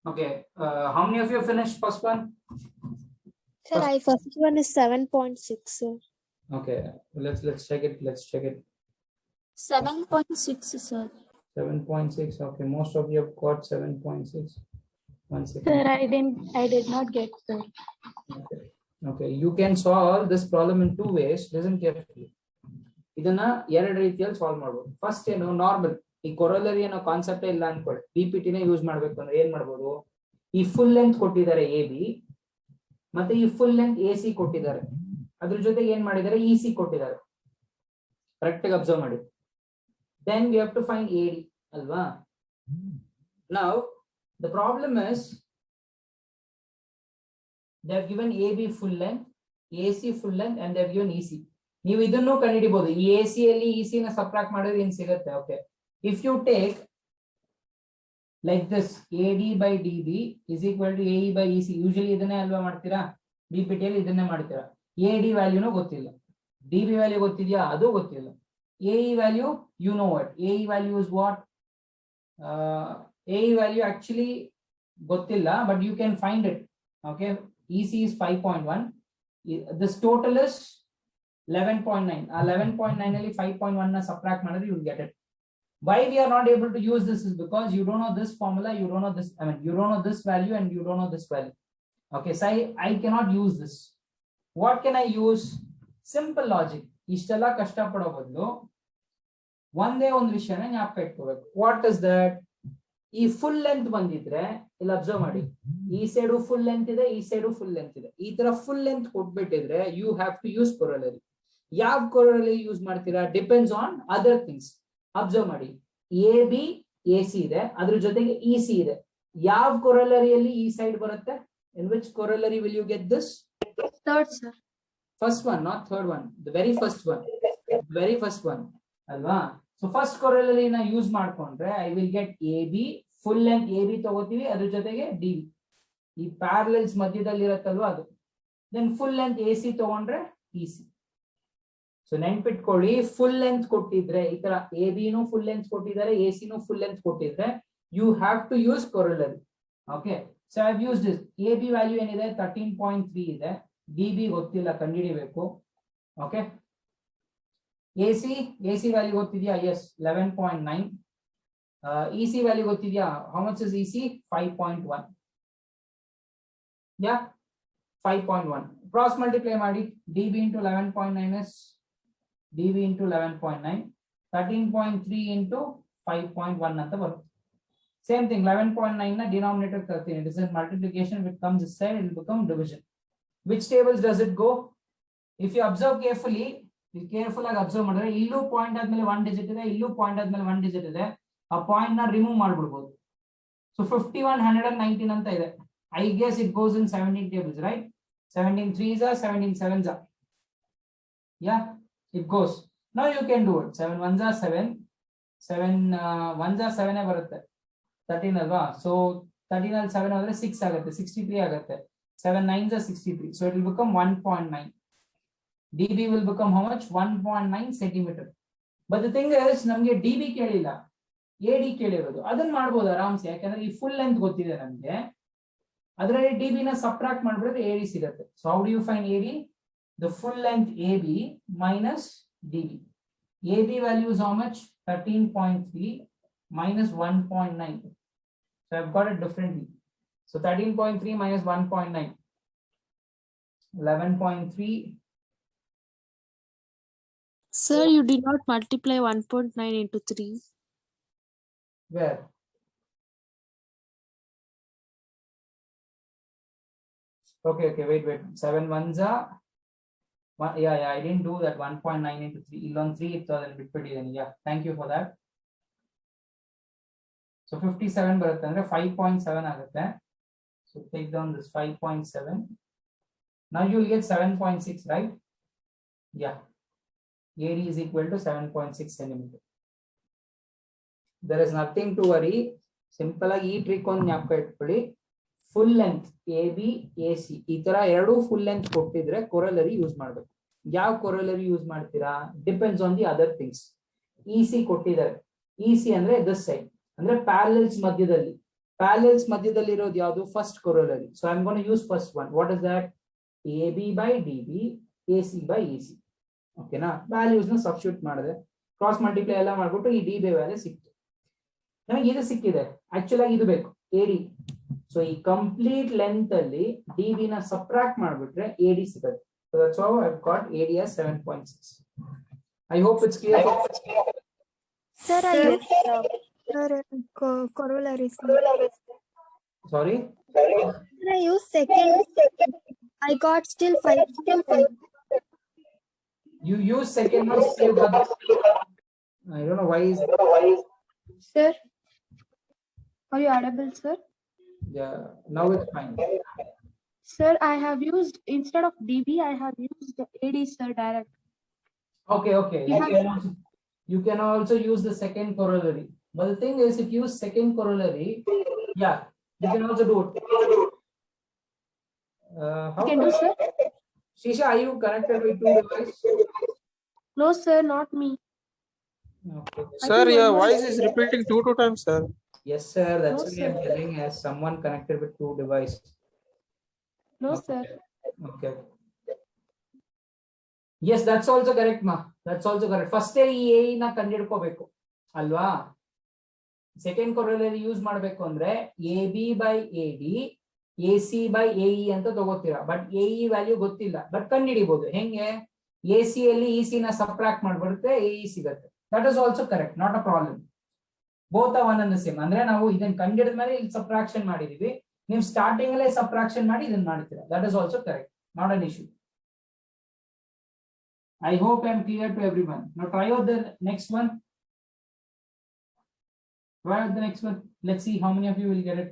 Okay, how many of you finished first one? Sir, I first one is 7.6, sir. Okay, let's check it. Let's check it. 7.6, sir. 7.6. Okay, most of you have got 7.6. 1 second. Sir, I did not get, sir. Okay. Okay, you can solve this problem in two ways. Listen carefully. ಇದನ್ನ ಎರಡು ರೀತಿಯಲ್ಲಿ solve ಮಾಡಬಹುದು. First ಏನು, normal ಈ corollary ಅನ್ನೋ concept ಇಲ್ಲ ಅನ್ಕೊಳ್ಳಿ, BPT ನ ಯೂಸ್ ಮಾಡ್ಬೇಕು ಅಂದ್ರೆ ಏನ್ ಮಾಡ್ಬೋದು, ಈ ಫುಲ್ ಲೆಂತ್ ಕೊಟ್ಟಿದ್ದಾರೆ ಎ ಬಿ ಮತ್ತೆ ಈ ಫುಲ್ ಲೆಂತ್ ಎ ಸಿ ಕೊಟ್ಟಿದ್ದಾರೆ, ಅದ್ರ ಜೊತೆಗೆ ಏನ್ ಮಾಡಿದ್ದಾರೆ, ಇ ಸಿ ಕೊಟ್ಟಿದ್ದಾರೆ. ಕರೆಕ್ಟ್ ಆಗಿ ಅಬ್ಸರ್ವ್ ಮಾಡಿ. Then we have to find A D ಅಲ್ವಾ. Now the problem is they have given AB full length, AC full length, and they have given EC. ನೀವು ಇದನ್ನು ಕಂಡುಹಿಡಿಬಹುದು. ಈ AC ಅಲ್ಲಿ EC ನ subtract ಮಾಡಿದ್ರೆ ಏನ್ ಸಿಗುತ್ತೆ? Okay, if you take like this, AD by DB is equal to AE by EC. Usually ಇದನ್ನೇ ಅಲ್ವಾ ಮಾಡ್ತೀರಾ, BPT ಅಲ್ಲಿ ಇದನ್ನೇ ಮಾಡ್ತೀರಾ. AD ವ್ಯಾಲ್ಯೂನು ಗೊತ್ತಿಲ್ಲ, DB ವ್ಯಾಲ್ಯೂ ಗೊತ್ತಿದ್ಯಾ, ಅದು ಗೊತ್ತಿಲ್ಲ. AE value you know what, AE value is what, AE value actually ಗೊತ್ತಿಲ್ಲ, but you can find it. Okay, EC is 5.1. This total is 11.9. 11.9 ಅಲ್ಲಿ 5.1 na subtract ಮಾಡಿದ್ರೆ you will get it. Why we are not able to use this is because you don't know this formula, you don't know this, I mean you don't know this value and you don't know this value. Okay, so I cannot use this. What can I use? Simple logic. ಇಷ್ಟೆಲ್ಲ ಕಷ್ಟ ಪಡೋ ಬದಲು ಒಂದೇ ಒಂದು ವಿಷಯನ ಜ್ಞಾಪಕ ಇಟ್ಕೋಬೇಕು. What is that? ಈ ಫುಲ್ ಲೆಂತ್ ಬಂದಿದ್ರೆ ಇಲ್ಲಿ ಅಬ್ಸರ್ವ್ ಮಾಡಿ, ಈ ಸೈಡು ಫುಲ್ ಲೆಂತ್ ಇದೆ, ಈ ಸೈಡು ಫುಲ್ ಲೆಂತ್ ಇದೆ. ಈ ತರ ಫುಲ್ ಲೆಂತ್ ಕೊಟ್ಬಿಟ್ಟಿದ್ರೆ you have to use corollary. ಯಾವ ಕೊರಲರಿ ಯೂಸ್ ಮಾಡ್ತೀರಾ depends on other things. Observe ಮಾಡಿ, ಎ ಬಿ ಎ ಸಿ ಇದೆ, ಅದ್ರ ಜೊತೆಗೆ ಇ ಸಿ ಇದೆ. ಯಾವ ಕೊರಲರಿಯಲ್ಲಿ ಈ ಸೈಡ್ ಬರುತ್ತೆ? In which corollary will you get this? Third, sir. First one, not third one, the very first one, very first one ಅಲ್ವಾ. So first ಕೊರಲರಿನ ಯೂಸ್ ಮಾಡ್ಕೊಂಡ್ರೆ I will get A B full length, A B ತಗೋತೀವಿ, ಅದ್ರ ಜೊತೆಗೆ D B, ಈ parallels ಮಧ್ಯದಲ್ಲಿ ಇರತ್ತಲ್ವಾ ಅದು. Then full length A C ತಗೊಂಡ್ರೆ ಇ ಸಿ. ಸೊ ನೆನ್ಪಿಟ್ಕೊಳ್ಳಿ, ಫುಲ್ ಲೆಂತ್ ಕೊಟ್ಟಿದ್ರೆ ಈ ತರ ಎ ಬಿನೂ ಫುಲ್ ಲೆಂತ್ ಕೊಟ್ಟಿದ್ದಾರೆ, ಎ ಸಿನೂ ಫುಲ್ ಲೆಂತ್ ಕೊಟ್ಟಿದ್ರೆ you have to use corollary. Okay, so I have used this. A B value ಏನಿದೆ 13.3 ಇದೆ, ಡಿ ಬಿ ಗೊತ್ತಿಲ್ಲ, ಕಂಡುಹಿಡಿಬೇಕು. ಓಕೆ, ಎ ಸಿ ವ್ಯಾಲ್ಯೂ ಗೊತ್ತಿದ್ಯಾ? ಎಸ್, 11.9. EC value ಗೊತ್ತಿದ್ಯಾ? how much is EC? 5.1. yeah, 5.1. cross multiply ಮಾಡಿ, DB into 11.9 is DB into 11.9, 13.3 into 5.1 ಅಂತ ಬರುತ್ತೆ. Same thing, 11.9 ನ denominator ತರ್ತೀನಿ. This is multiplication, which comes this side, it will become division. Which tables does it go? If you observe carefully, careful ಆಗಿ observe ಮಾಡಿದ್ರೆ ಇಲ್ಲೂ point ಆದ್ಮೇಲೆ 1 digit ಇದೆ, ಇಲ್ಲೂ ಪಾಯಿಂಟ್ ಆದ್ಮೇಲೆ 1 ಡಿಜಿಟ್ ಇದೆ. ಆ ಪಾಯಿಂಟ್ ನ ರಿಮೂವ್ ಮಾಡ್ಬಿಡ್ಬೋದು. ಸೊ 51, 119 ಅಂತ ಇದೆ. I guess it goes in 17 tables, right? 17 3s are 17 7s are. Yeah, it goes. Now you can do it. 7 1s are 7, 7 1s are 7 ಬರುತ್ತೆ, 13 ಅಲ್ವಾ. ಸೊ 13 ಅಲ್ಲಿ 7 ಹೋದ್ರೆ 6 ಆಗುತ್ತೆ, 63 ಆಗುತ್ತೆ. 7 9s are 63, so it will become 1.9. DB will become how much? 1.9 centimeter. But the thing is, ನಮ್ಗೆ DB ಕೇಳಿಲ್ಲ, AD ಕೇಳಿರೋದು. ಅದನ್ನ ಮಾಡ್ಬೋದು ಆರಾಮ್ಸೆ, ಯಾಕಂದ್ರೆ ಈ ಫುಲ್ ಲೆಂತ್ ಗೊತ್ತಿದೆ ನಮ್ಗೆ. ಅದರಲ್ಲಿ DB ನ ಸಬ್ಟ್ರಾಕ್ಟ್ ಮಾಡ್ಬಿಟ್ರೆ AD ಸಿಗುತ್ತೆ. So how do you find AD? The full length AB minus DB. AB value is how much? 13.3 minus 1.9. So I've got it differently. So 13.3 minus 1.9, 11.3. Sir, you did not multiply 1.9 into 3. Where? Okay, wait. 7 1s are 1. Yeah, I didn't do that. 1.9 into 3. Illon 3 it bitbiಟ್ಟಿದ್ದೀನಿ. Yeah, thank you for that. So 57 ಬರುತ್ತೆ ಅಂದ್ರೆ 5.7 ಆಗುತ್ತೆ. So take down this 5.7. Now you will get 7.6, right? Yeah. AD is equal to 7.6 centimeter. There is nothing to worry. Simple ಆಗಿ ಈ trick ಒಂದು ಜ್ಞಾಪಕ ಇಟ್ಕೊಳ್ಳಿ. Full length AB AC ಈ ತರ ಎರಡು ಫುಲ್ ಲೆಂತ್ ಕೊಟ್ಟಿದ್ರೆ ಕೊರಲರಿ ಯೂಸ್ ಮಾಡಬೇಕು. ಯಾವ ಕೊರಲರಿ ಯೂಸ್ ಮಾಡ್ತೀರಾ depends on the other things. EC ಕೊಟ್ಟಿದ್ದಾರೆ, EC ಅಂದ್ರೆ ದಿಸ್ ಸೈಡ್ ಅಂದ್ರೆ ಪ್ಯಾರಲಲ್ಸ್ ಮಧ್ಯದಲ್ಲಿ, ಪ್ಯಾರಲಲ್ಸ್ ಮಧ್ಯದಲ್ಲಿ ಇರೋದು ಯಾವುದು first corollary. So I am gonna use first one. What is that? A B by D B, A C by A C. ಓಕೆನಾ? Values ನ substitute ಮಾಡಿದೆ, ಕ್ರಾಸ್ ಮಲ್ಟಿಪ್ಲೈ ಎಲ್ಲ ಮಾಡ್ಬಿಟ್ಟು ಈ ಡಿ ಬಿ ವ್ಯಾಲ್ಯೂ ಸಿಕ್ತು. ನಮಗೆ ಇದು ಸಿಕ್ಕಿದೆ, ಆಕ್ಚುಲ್ ಆಗಿ ಇದು ಬೇಕು, ಎಡಿ. ಸೊ ಈ ಕಂಪ್ಲೀಟ್ ಲೆಂತ್ ಅಲ್ಲಿ ಡಿ ಬಿ ನ ಸಬ್ಟ್ರಾಕ್ಟ್ ಮಾಡ್ಬಿಟ್ರೆ ಎಡಿ ಸಿಗುತ್ತೆ. So that's how I've got AD as 7.6. I hope it's clear. Sir, I used corollary. Sorry? Sir, I used second. I got still 5. You use second one. I don't know why is. Sir, are you audible, sir? Yeah, now it's fine. Sir, I have used, instead of DB, I have used AD, sir, direct. Okay. You can also use the second corollary. But the thing is, if you use second corollary, yeah, you can also do it. How You can do, sir? Shisha, are you connected with two devices? No, sir, not me. Okay. Sir, think your one more- voice is repeating two times, sir. Yes, sir. That's No, why sir. I'm telling as someone connected with two devices. No, Okay. sir. Okay. Yes, that's also correct, ma. That's also correct. First ಈ A ನ ಕಂಡಿಡ್ಕೋಬೇಕು ಅಲ್ವಾ? Second corollary use ಮಾಡಬೇಕು ಅಂದ್ರೆ A B by A D, A C by A E ಅಂತ ತಗೋತೀರಾ. But A E value ಗೊತ್ತಿಲ್ಲ, but ಕಂಡಿಡಿಬಹುದು. ಹೆಂಗೆ? A C ಅಲ್ಲಿ E C ನ ಸಬ್ಟ್ರಾಕ್ಟ್ ಮಾಡ್ಬಿಡುತ್ತೆ, ಎ ಇ ಸಿಗುತ್ತೆ. That is also correct, not a problem. Both are one and the same. ಅಂದ್ರೆ ನಾವು ಇದನ್ನ ಕಂಡಿಡಿದ ಮೇಲೆ ಇಲ್ಲಿ ಸಬ್ಟ್ರಾಕ್ಷನ್ ಮಾಡಿದೀವಿ, ನೀವು ಸ್ಟಾರ್ಟಿಂಗ್ ಅಲ್ಲೇ ಸಬ್ಟ್ರಾಕ್ಷನ್ ಮಾಡಿ ಇದನ್ನ ಮಾಡ್ತೀರಾ. That is also correct, not an issue. I hope I am clear to everyone. Now try out the next one. Try out the next one. Let's see how many of you will get it.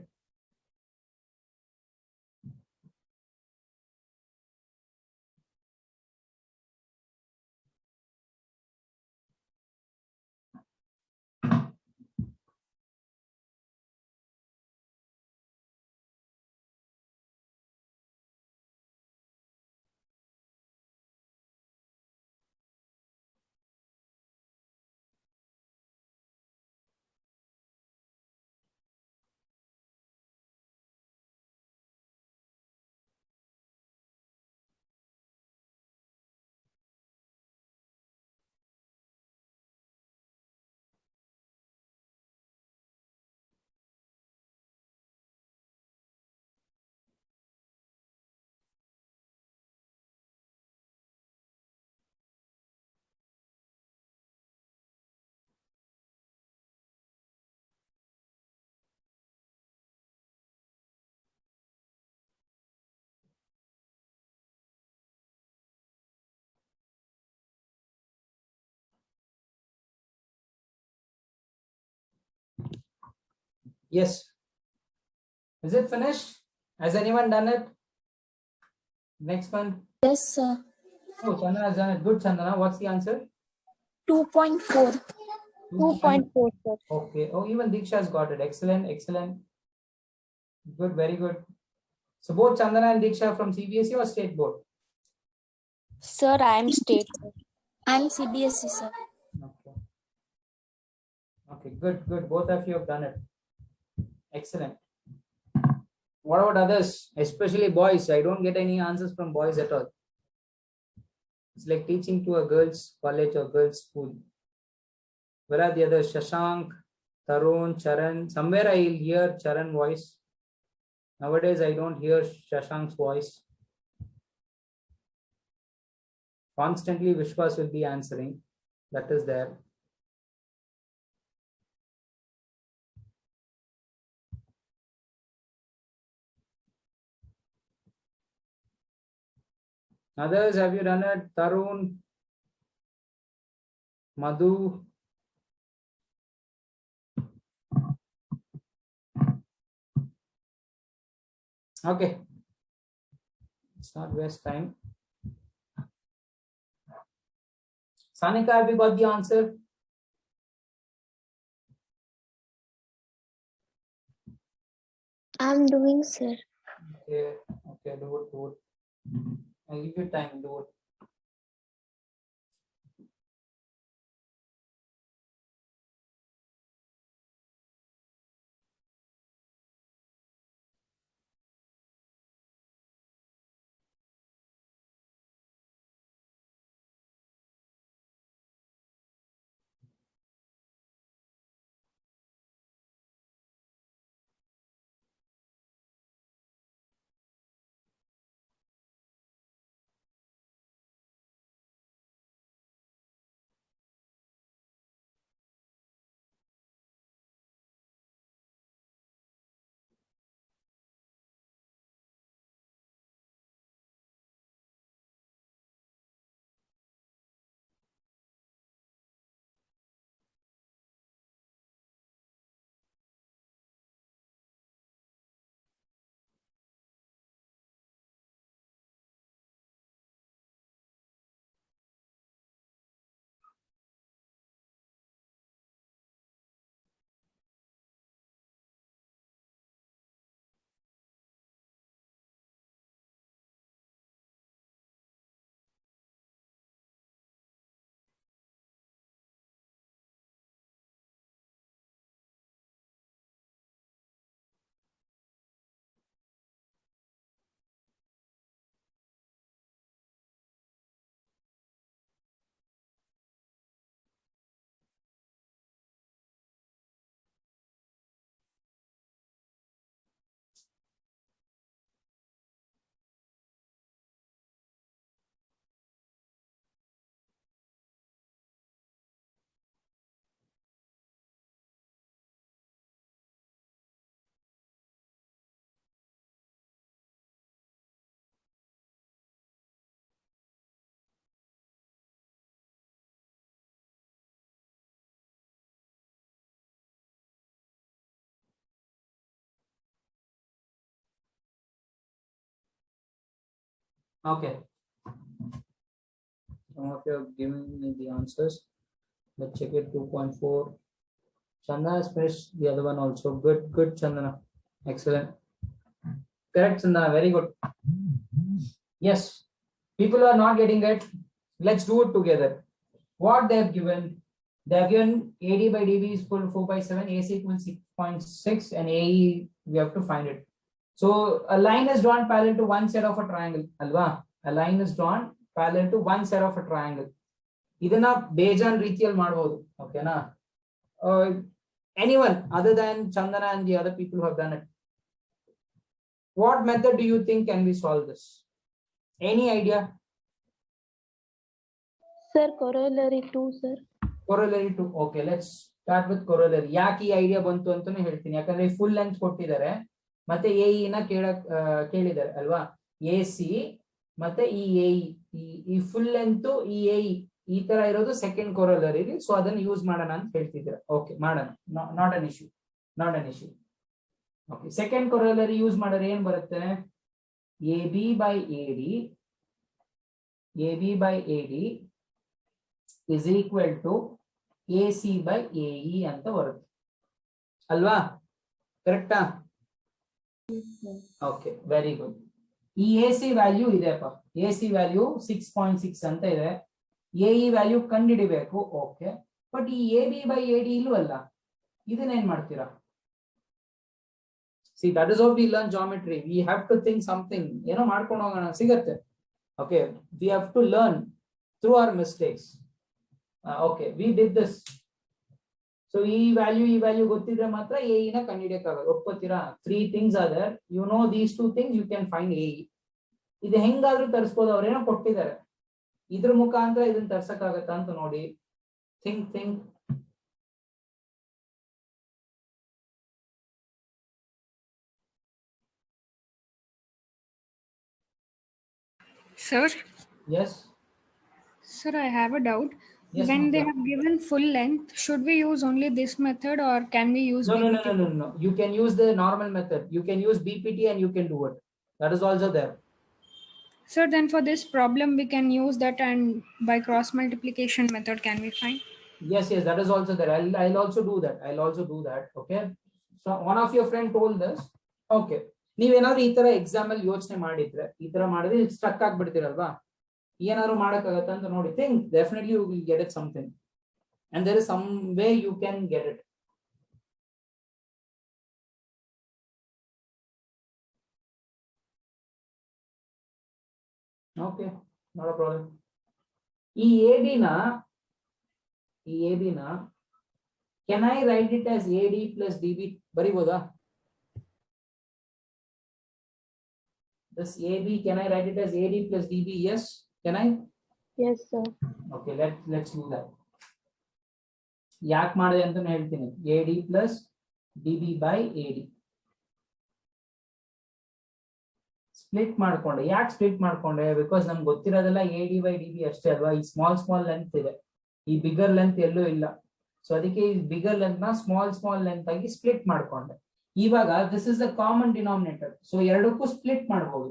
Yes. Is it finished? Has anyone done it? Next one. Yes, sir. Oh, Chandana has done it. Good, Chandana. What's the answer? 2.4. 2.4, sir. Okay. Oh, even Diksha has got it. Excellent. Excellent. Good. Very good. So both Chandana and Diksha are from CBSE or state board? Sir, I am state. I'm CBSE, sir. Okay. Okay. Good. Good. Both of you have done it. Excellent. What about others, especially boys? I don't get any answers from boys at all. It's like teaching to a girls' college or girls' school. Where are the others? Shashank, Tarun, Charan. Somewhere I'll hear Charan voice. Nowadays I don't hear Shashank's voice. Constantly Vishwas will be answering. That is there. Others, have you done it? Tarun, Madhu. Okay. Let's not waste time. Sanika, have you got the answer? I'm doing, sir. Okay, okay, do it, do it. I'll give you time, do it. Okay. Some of you have given me the answers. Let's check it. 2.4. Chandana has finished the other one also. Good, Chandana. Excellent. Correct, Chandana. Very good. Yes. People who are not getting it, let's do it together. What they have given, they have given AD by DB is equal to 4/7, AC equals 6.6, and AE we have to find it. So a line is drawn parallel to one side of a triangle. Alva, a line is drawn parallel to one side of a triangle. ಇದನ್ನ ಬೇಜಾನ್ ರೀತಿಯಲ್ಲಿ ಮಾಡಬಹುದು. ಓಕೆನಾ? Anyone other than Chandana and the other people who have done it. What method do you think can we solve this? Any idea? Sir, corollary 2, sir. Corollary 2. Okay, let's start with corollary. ಯಾಕೆ ಈ idea ಬಂತು ಅಂತಾನೆ ಹೇಳ್ತೀನಿ. ಯಾಕಂದ್ರೆ full length ಕೊಟ್ಟಿದ್ದಾರೆ ಮತ್ತೆ AE ನ ಕೇಳಿದ್ದಾರೆ ಅಲ್ವಾ? AC ಮತ್ತೆ ಈ AE ಈ ಫುಲ್ ಲೆಂತ್ ಈ AE ಈ ತರ ಇರೋದು ಸೆಕೆಂಡ್ ಕೊರಲರಿ. ಸೊ ಅದನ್ನ ಯೂಸ್ ಮಾಡೋಣ ಅಂತ ಹೇಳ್ತಿದ್ದೀರಾ. ಓಕೆ, ಮಾಡೋಣ. Not an issue. Okay, second corollary use ಮಾಡಿದ್ರೆ ಏನ್ ಬರುತ್ತೆ? AB by AD is equal to AC by AE ಅಂತ ಬರುತ್ತೆ ಅಲ್ವಾ? ಕರೆಕ್ಟಾ? Okay, very good. ಈ AC ವ್ಯಾಲ್ಯೂ ಇದೆಯಪ್ಪ. AC ವ್ಯಾಲ್ಯೂ 6.6 ಅಂತ ಇದೆ. AE ವ್ಯಾಲ್ಯೂ ಕಂಡುಹಿಡಿಬೇಕು. ಓಕೆ, ಬಟ್ ಈ AB by AD ಇಲ್ವಲ್ಲ, ಇದನ್ನೇನ್ ಮಾಡ್ತೀರಾ? See, that is how we learn geometry. We have to think something, ಏನೋ ಮಾಡ್ಕೊಂಡು ಹೋಗೋಣ, ಸಿಗತ್ತೆ. Okay, we have to learn through our mistakes. Okay, we did this. So ಈ value ಗೊತ್ತಿದ್ರೆ ಮಾತ್ರ AE ನ ಕಂಡುಹಿಡಿಯಕ್ಕಾಗಲ್ಲ. ಒಪ್ಕೋತೀರಾ? 3 things are there. You know these 2 things, you can find AE. ಇದು ಹೆಂಗಾದ್ರೂ ತರಿಸ್ಬೋದು. ಅವ್ರೇನೋ ಕೊಟ್ಟಿದ್ದಾರೆ, ಇದ್ರ ಮುಖಾಂತರ ಇದನ್ನ ತರ್ಸಕ್ಕಾಗತ್ತಾ ಅಂತ ನೋಡಿ. Think. Sir? Yes. Sir, I have a doubt. Yes, When they Mukta. have given full length, should we use only this method or can we use BPT? No. You can use the normal method. You can use BPT and you can do it. That is also there. Sir, then for this problem, we can use that, and by cross multiplication method, can we find? Yes, that is also there. I'll also do that. Okay. So one of your friend told this. Okay. ನೀವೇನಾದ್ರೂ ಈ ತರ exam ಅಲ್ಲಿ ಯೋಚನೆ ಮಾಡಿದ್ರೆ, ಈ ತರ ಮಾಡಿದ್ರೆ struck ಆಗ್ಬಿಡ್ತೀರಲ್ವಾ? ಏನಾದ್ರು ಮಾಡಕ್ಕಾಗತ್ತಾ ಅಂತ ನೋಡಿ. Think. Definitely you will get it something, and there is some way you can get it. Okay, not a problem. ಈ AB ನ can I write it as AD plus DB? ಬರಿಬೋದಾ? This AB, can I write it as AD plus DB? Yes. Can I? Yes, sir. Okay, let's do that. ಯಾಕೆ ಮಾಡಿದೆ ಅಂತ ಹೇಳ್ತೀನಿ. AD plus DB by AD. Split ಮಾಡ್ಕೊಂಡೆ. ಯಾಕೆ split ಮಾಡ್ಕೊಂಡೆ? Because ನಮ್ಗೆ ಗೊತ್ತಿರೋದೆಲ್ಲ AD by DB ಅಷ್ಟೇ ಅಲ್ವಾ? ಈ ಸ್ಮಾಲ್ ಲೆಂತ್ ಇದೆ, ಈ ಬಿಗರ್ ಲೆಂತ್ ಎಲ್ಲೂ ಇಲ್ಲ. ಸೊ ಅದಕ್ಕೆ ಈ ಬಿಗರ್ ಲೆಂತ್ ನ ಸ್ಮಾಲ್ ಲೆಂತ್ ಆಗಿ ಸ್ಪ್ಲಿಟ್ ಮಾಡ್ಕೊಂಡೆ. ಇವಾಗ this is the common denominator. So ಎರಡಕ್ಕೂ ಸ್ಪ್ಲಿಟ್ ಮಾಡಬಹುದು.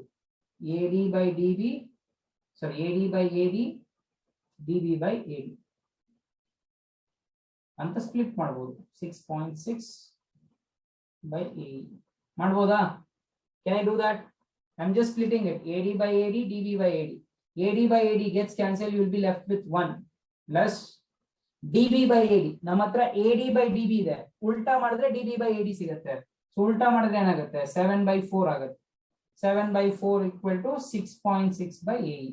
AD by DB DB by AD ಅಂತ ಸ್ಪ್ಲಿಟ್ ಮಾಡಬಹುದು. 6.6 by AE ಮಾಡಬಹುದಾ? Can I do that? I'm just splitting it. AD by AD, DB by AD. AD by AD gets cancelled. You will be left with 1 plus DB by AD. ನಮ್ಮ ಹತ್ರ AD by DB ಇದೆ. ಉಲ್ಟಾ ಮಾಡಿದ್ರೆ DB by AD ಸಿಗುತ್ತೆ. So ಉಲ್ಟಾ ಮಾಡಿದ್ರೆ ಏನಾಗುತ್ತೆ? 7/4 ಆಗುತ್ತೆ. 7/4 equal to 6.6 by AE.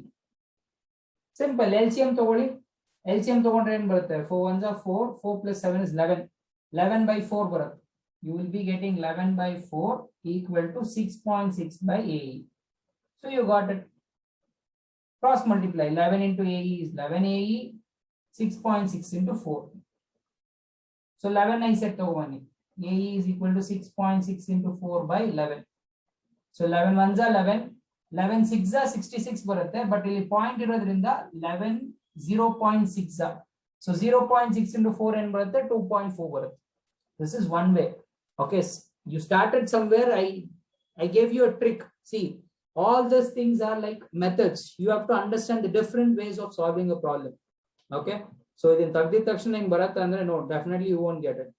Simple. LCM ತಗೊಳ್ಳಿ. LCM ತಗೊಂಡ್ರೆ ಏನ್ ಬರುತ್ತೆ? 4 1s are 4. 4 plus 7 is 11. 11/4 ಬರುತ್ತೆ. You will be getting 11/4 equal to 6.6 by AE. So you got it. Cross multiply. 11 into AE is 11 AE. 6.6 into 4. So 11 I set over 1. AE is equal to 6.6 into 4 by 11. So 11 1s are 11. 11 6s are 66 ಬರುತ್ತೆ. But ಇಲ್ಲಿ point ಇರೋದ್ರಿಂದ 11 0.6 are. So 0.6 into 4 ಏನ್ ಬರುತ್ತೆ? 2.4 ಬರುತ್ತೆ. This is one way. Okay, you started somewhere. I gave you a trick. See, All these things are like methods. You have to understand the different ways of solving a problem. Okay, so ಇದನ್ನ ತೆಗ್ದಿದ ತಕ್ಷಣ ನಿಮ್ಗೆ ಬರತ್ತೆ ಅಂದ್ರೆ no, definitely you won't get it.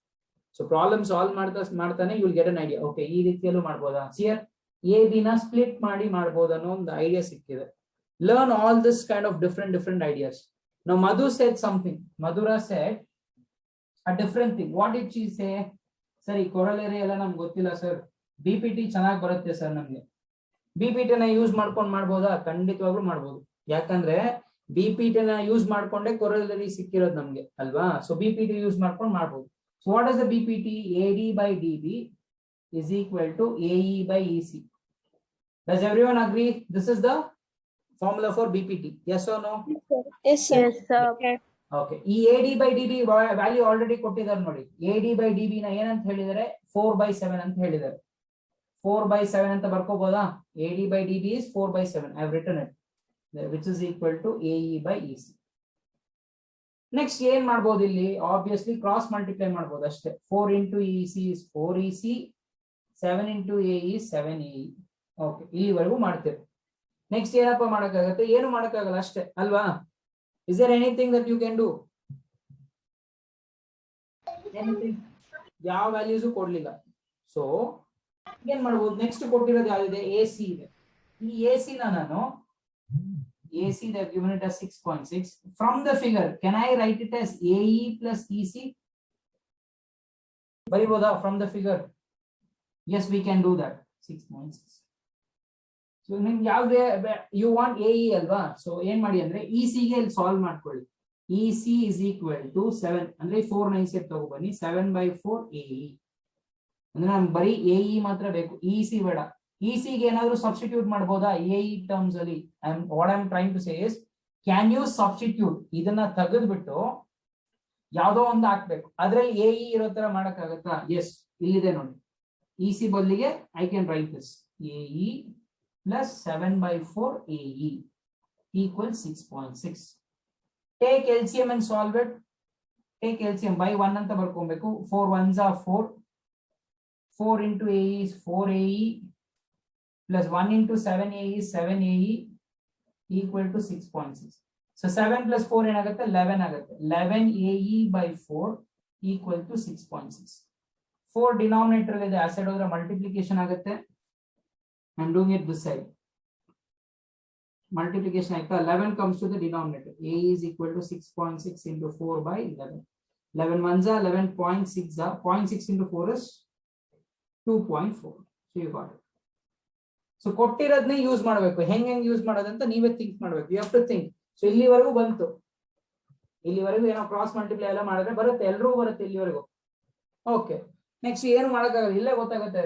So problem solve ಮಾಡ್ತಾನೆ you will get an idea. Okay, ಈ ರೀತಿಯಲ್ಲೂ ಮಾಡ್ಬೋದಾ, here a b ನ split ಮಾಡಿ ಮಾಡ್ಬೋದಾ ಅನ್ನೋ ಒಂದು ಐಡಿಯಾ ಸಿಕ್ಕಿದೆ. Learn all this kind of different ideas. Now Madhu said something. Madhura said a different thing. What did she say? Sir, ಈ corollary ಎಲ್ಲ ನಮ್ಗೆ ಗೊತ್ತಿಲ್ಲ ಸರ್, BPT ಚೆನ್ನಾಗಿ ಬರುತ್ತೆ ಸರ್ ನಮ್ಗೆ. BPT ನ ಯೂಸ್ ಮಾಡ್ಕೊಂಡು ಮಾಡ್ಬೋದಾ? ಖಂಡಿತವಾಗ್ಲೂ ಮಾಡ್ಬೋದು. ಯಾಕಂದ್ರೆ BPT ನ ಯೂಸ್ ಮಾಡ್ಕೊಂಡೆ corollary ಸಿಕ್ಕಿರೋದು ನಮ್ಗೆ ಅಲ್ವಾ? ಸೊ BPT ಯೂಸ್ ಮಾಡ್ಕೊಂಡು ಮಾಡ್ಬೋದು. So what is the BPT? AD by DB is equal to AE by EC. Does everyone agree? This is the formula for BPT. Yes or no? Yes, sir. Yes, sir. Okay. ಈ AD by DB value already ಕೊಟ್ಟಿದ್ದಾರೆ ನೋಡಿ. AD by DB ನ ಏನಂತ ಹೇಳಿದರೆ 4/7 ಅಂತ ಹೇಳಿದ್ದಾರೆ. 4/7 ಅಂತ ಬರ್ಕೋಬಹುದಾ? AD by DB is 4/7. I have written it, which is equal to AE by EC. Next ಏನ್ ಮಾಡ್ಬೋದು ಇಲ್ಲಿ? ಆಬ್ವಿಯಸ್ಲಿ ಕ್ರಾಸ್ ಮಲ್ಟಿಪ್ಲೈ ಮಾಡ್ಬೋದು ಅಷ್ಟೇ. 4 into EC is 4EC, 7 into AE is 7AE. Okay, ಇಲ್ಲಿವರೆಗೂ ಮಾಡ್ತೇವೆ. ನೆಕ್ಸ್ಟ್ ಏನಪ್ಪ ಮಾಡಕ್ಕಾಗತ್ತೆ? ಏನು ಮಾಡಕ್ಕಾಗಲ್ಲ ಅಷ್ಟೇ ಅಲ್ವಾ? Is there anything that you can do? Anything? ಯಾವ ವ್ಯಾಲ್ಯೂಸ್ ಕೊಡ್ಲಿಲ್ಲ. ಸೊ ಏನ್ ಮಾಡ್ಬೋದು? ನೆಕ್ಸ್ಟ್ ಕೊಟ್ಟಿರೋದು ಯಾವ್ದಿದೆ? AC ಇದೆ. ಈ AC ನ ನಾನು AC they have given it as 6.6. From the figure, can I write it as AE plus EC? ಬರಿಬೋದಾ from the figure? Yes, we can do that. 6.6. So ನಿಮ್ಗೆ ಯಾವ್ದೇ you want AE ಅಲ್ವಾ? So ಏನ್ ಮಾಡಿ ಅಂದ್ರೆ EC ಗೆ ಇಲ್ಲಿ solve ಮಾಡ್ಕೊಳ್ಳಿ. EC is equal to 7 ಅಂದ್ರೆ 4 9 ಸೆಟ್ ತಗೊಬನ್ನಿ. 7/4 AE ಅಂದ್ರೆ ನಮ್ಗೆ ಬರೀ AE ಮಾತ್ರ ಬೇಕು, EC ಬೇಡ. EC ಗೆ ಏನಾದ್ರು ಸಬ್ಸ್ಟಿಟ್ಯೂಟ್ ಮಾಡಬಹುದಾ AE ಟರ್ಮ್ಸ್ ಅಲ್ಲಿ? What I am trying to say is, can you substitute? ಇದನ್ನ ತೆಗೆದ್ಬಿಟ್ಟು ಯಾವ್ದೋ ಒಂದು ಹಾಕ್ಬೇಕು, ಅದ್ರಲ್ಲಿ AE ಇರೋ ತರ ಮಾಡಕ್ಕಾಗತ್ತಾ? ಎಸ್, ಇಲ್ಲಿದೆ ನೋಡಿ. EC ಬದಲಿಗೆ I can write this AE plus 7/4 AE equals 6.6. Take LCM and solve it. Take LCM by 1 ಅಂತ ಬರ್ಕೊಬೇಕು. 4 1s are 4. 4 into AE is 4AE plus 1 into 7AE is 7AE equal to 6.6. So 7 plus 4 ಏನಾಗುತ್ತೆ? 11 ಆಗುತ್ತೆ. 11 AE by 4 equal to 6.6. 4 denominator ಇದೆ, ಆ side ಹೋದ್ರೆ multiplication ಆಗುತ್ತೆ. I'm doing it this side. Multiplication ಆಯ್ತಾ? 11 comes to the denominator. AE is equal to 6.6 into 4 by 11. 11 ones are 11.6 are 0.6 into 4 is 2.4. So you got it. So ಕೊಟ್ಟಿರೋದನ್ನೇ use ಮಾಡಬೇಕು. ಹೆಂಗ್ use ಮಾಡೋದಂತ ನೀವೇ ಥಿಂಕ್ ಮಾಡಬೇಕು. You have to think. So ಇಲ್ಲಿವರೆಗೂ ಬಂತು. ಇಲ್ಲಿವರೆಗೂ ಏನೋ ಕ್ರಾಸ್ ಮಲ್ಟಿಪ್ಲೈ ಎಲ್ಲ ಮಾಡಿದ್ರೆ ಬರುತ್ತೆ, ಎಲ್ರಿಗೂ ಬರುತ್ತೆ ಇಲ್ಲಿವರೆಗೂ. ಓಕೆ, ನೆಕ್ಸ್ಟ್ ಏನು ಮಾಡಕ್ಕಾಗಲ್ಲ, ಇಲ್ಲೇ ಗೊತ್ತಾಗುತ್ತೆ.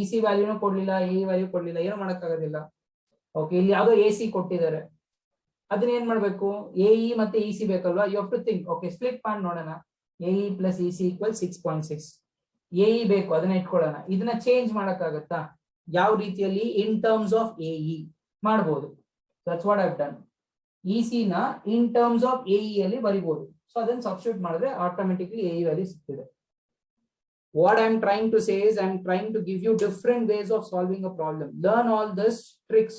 EC ವ್ಯಾಲ್ಯೂನು ಕೊಡ್ಲಿಲ್ಲ, AE ವ್ಯಾಲ್ಯೂ ಕೊಡ್ಲಿಲ್ಲ, ಏನು ಮಾಡಕ್ಕಾಗೋದಿಲ್ಲ. ಓಕೆ, ಇಲ್ಲಿ ಯಾವ್ದೋ AC ಕೊಟ್ಟಿದ್ದಾರೆ, ಅದನ್ನ ಏನ್ ಮಾಡ್ಬೇಕು? AE ಮತ್ತೆ EC ಬೇಕಲ್ವಾ? You have to think. Okay, split ಮಾಡಿ ನೋಡೋಣ. AE plus EC equals 6.6. AE ಬೇಕು, ಅದನ್ನ ಇಟ್ಕೊಳ್ಳೋಣ. ಇದನ್ನ ಚೇಂಜ್ ಮಾಡಕ್ಕಾಗತ್ತಾ? ಯಾವ ರೀತಿಯಲ್ಲಿ? ಇನ್ ಟರ್ಮ್ಸ್ ಆಫ್ AE ಮಾಡ್ಬೋದು. That's what I have done. EC ನ ಇನ್ ಟರ್ಮ್ಸ್ ಆಫ್ AE ಅಲ್ಲಿ ಬರಿಬಹುದು. ಸೊ ಅದನ್ನ ಸಬ್ಸ್ಟಿಟ್ಯೂಟ್ ಮಾಡಿದ್ರೆ ಆಟೋಮೆಟಿಕ್ಲಿ AE ವ್ಯಾಲ್ಯೂ ಸಿಗ್ತಿದೆ. What I'm trying to say is I'm trying to give you different ways of solving a problem. Learn all this tricks.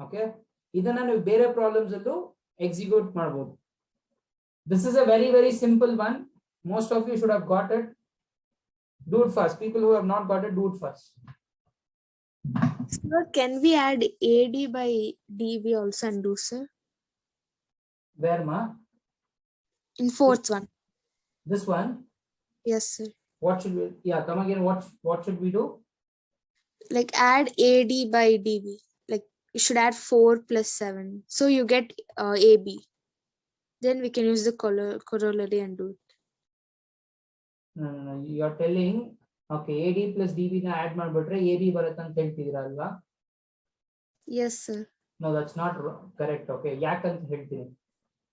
Okay, ಇದನ್ನ ನೀವು ಬೇರೆ problems ಅಲ್ಲೂ execute ಮಾಡಬಹುದು. This is a very simple one. Most of you should have got it. Do it fast. People who have not got it, do it fast. Sir, can we add AD by DB also and do, sir? Where ma? In fourth one. This one? Yes, sir. What should we? Yeah, come again. What should we do? Like add AD by DB. Like you should add 4 plus 7. So you get AB. Then we can use the corollary and do it. No. You are telling, okay, AD plus DB na add ಮಾಡ್ಬಿಟ್ರೆ AB ಬರುತ್ತೆ ಅಂತ ಹೇಳ್ತಿದ್ದೀರಾ ಅಲ್ವಾ? Yes, sir. No, that's not correct. Okay, ಯಾಕಂತ ಹೇಳ್ತೀನಿ.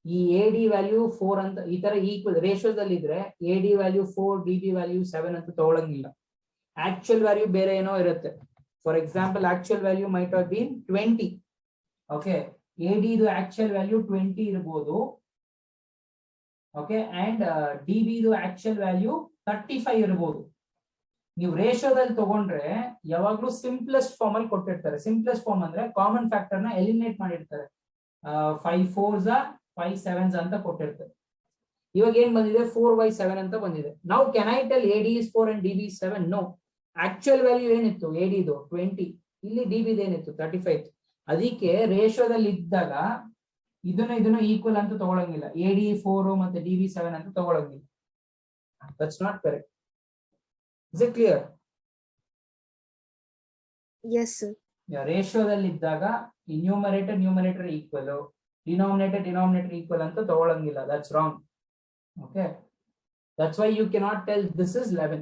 ಈ AD value 4 ಅಂತ ಈ ತರ ಈಕ್ವಲ್ ರೇಷಿಯೋಸ್ ಅಲ್ಲಿ ಇದ್ರೆ AD ವ್ಯಾಲ್ಯೂ 4, DB ವ್ಯಾಲ್ಯೂ 7 ಅಂತ ತಗೊಳಂಗಿಲ್ಲ. ಆಕ್ಚುಯಲ್ ವ್ಯಾಲ್ಯೂ ಬೇರೆ ಏನೋ ಇರುತ್ತೆ. For example, actual value might have been 20. Okay, AD ಇದು ಆಕ್ಚುಯಲ್ ವ್ಯಾಲ್ಯೂ 20 ಇರಬಹುದು. ಓಕೆ, ಅಂಡ್ DB ಇದು ಆಕ್ಚುಯಲ್ ವ್ಯಾಲ್ಯೂ 35 ಇರಬಹುದು. ನೀವು ರೇಷಿಯೋದಲ್ಲಿ ತಗೊಂಡ್ರೆ ಯಾವಾಗ್ಲೂ ಸಿಂಪ್ಲೆಸ್ಟ್ ಫಾರ್ಮ್ ಅಲ್ಲಿ ಕೊಟ್ಟಿರ್ತಾರೆ. ಸಿಂಪ್ಲೆಸ್ಟ್ ಫಾರ್ಮ್ ಅಂದ್ರೆ ಕಾಮನ್ ಫ್ಯಾಕ್ಟರ್ ನ ಎಲಿಮಿನೇಟ್ ಮಾಡಿರ್ತಾರೆ. 5 4s 5 7s ಅಂತ ಕೊಟ್ಟಿರ್ತಾರೆ. ಇವಾಗ ಏನ್ ಬಂದಿದೆ 4/7 ಅಂತ ಬಂದಿದೆ. ನಾವು can I tell AD is 4 and DB is 7? No. Actual value ಏನಿತ್ತು AD ಇದು 20, ಇಲ್ಲಿ DB ಏನಿತ್ತು 35. ಅದಕ್ಕೆ ರೇಷಿಯೋದಲ್ಲಿ ಇದ್ದಾಗ ಇದನ್ನ ಈಕ್ವಲ್ ಅಂತ ತಗೊಳಂಗಿಲ್ಲ. AD 4 ಮತ್ತೆ DB 7 ಅಂತ ತಗೊಳಂಗಿಲ್ಲ. That's not correct. Is it clear? Yes, sir. ರೇಷಿಯೋದಲ್ಲಿ ಇದ್ದಾಗ ನ್ಯೂಮರೇಟರ್ ಈಕ್ವಲ್, ಡಿನಾಮಿನೇಟರ್ ಈಕ್ವಲ್ ಅಂತ ತಗೊಳಂಗಿಲ್ಲ. That's wrong. Okay, that's why you cannot tell this is 11.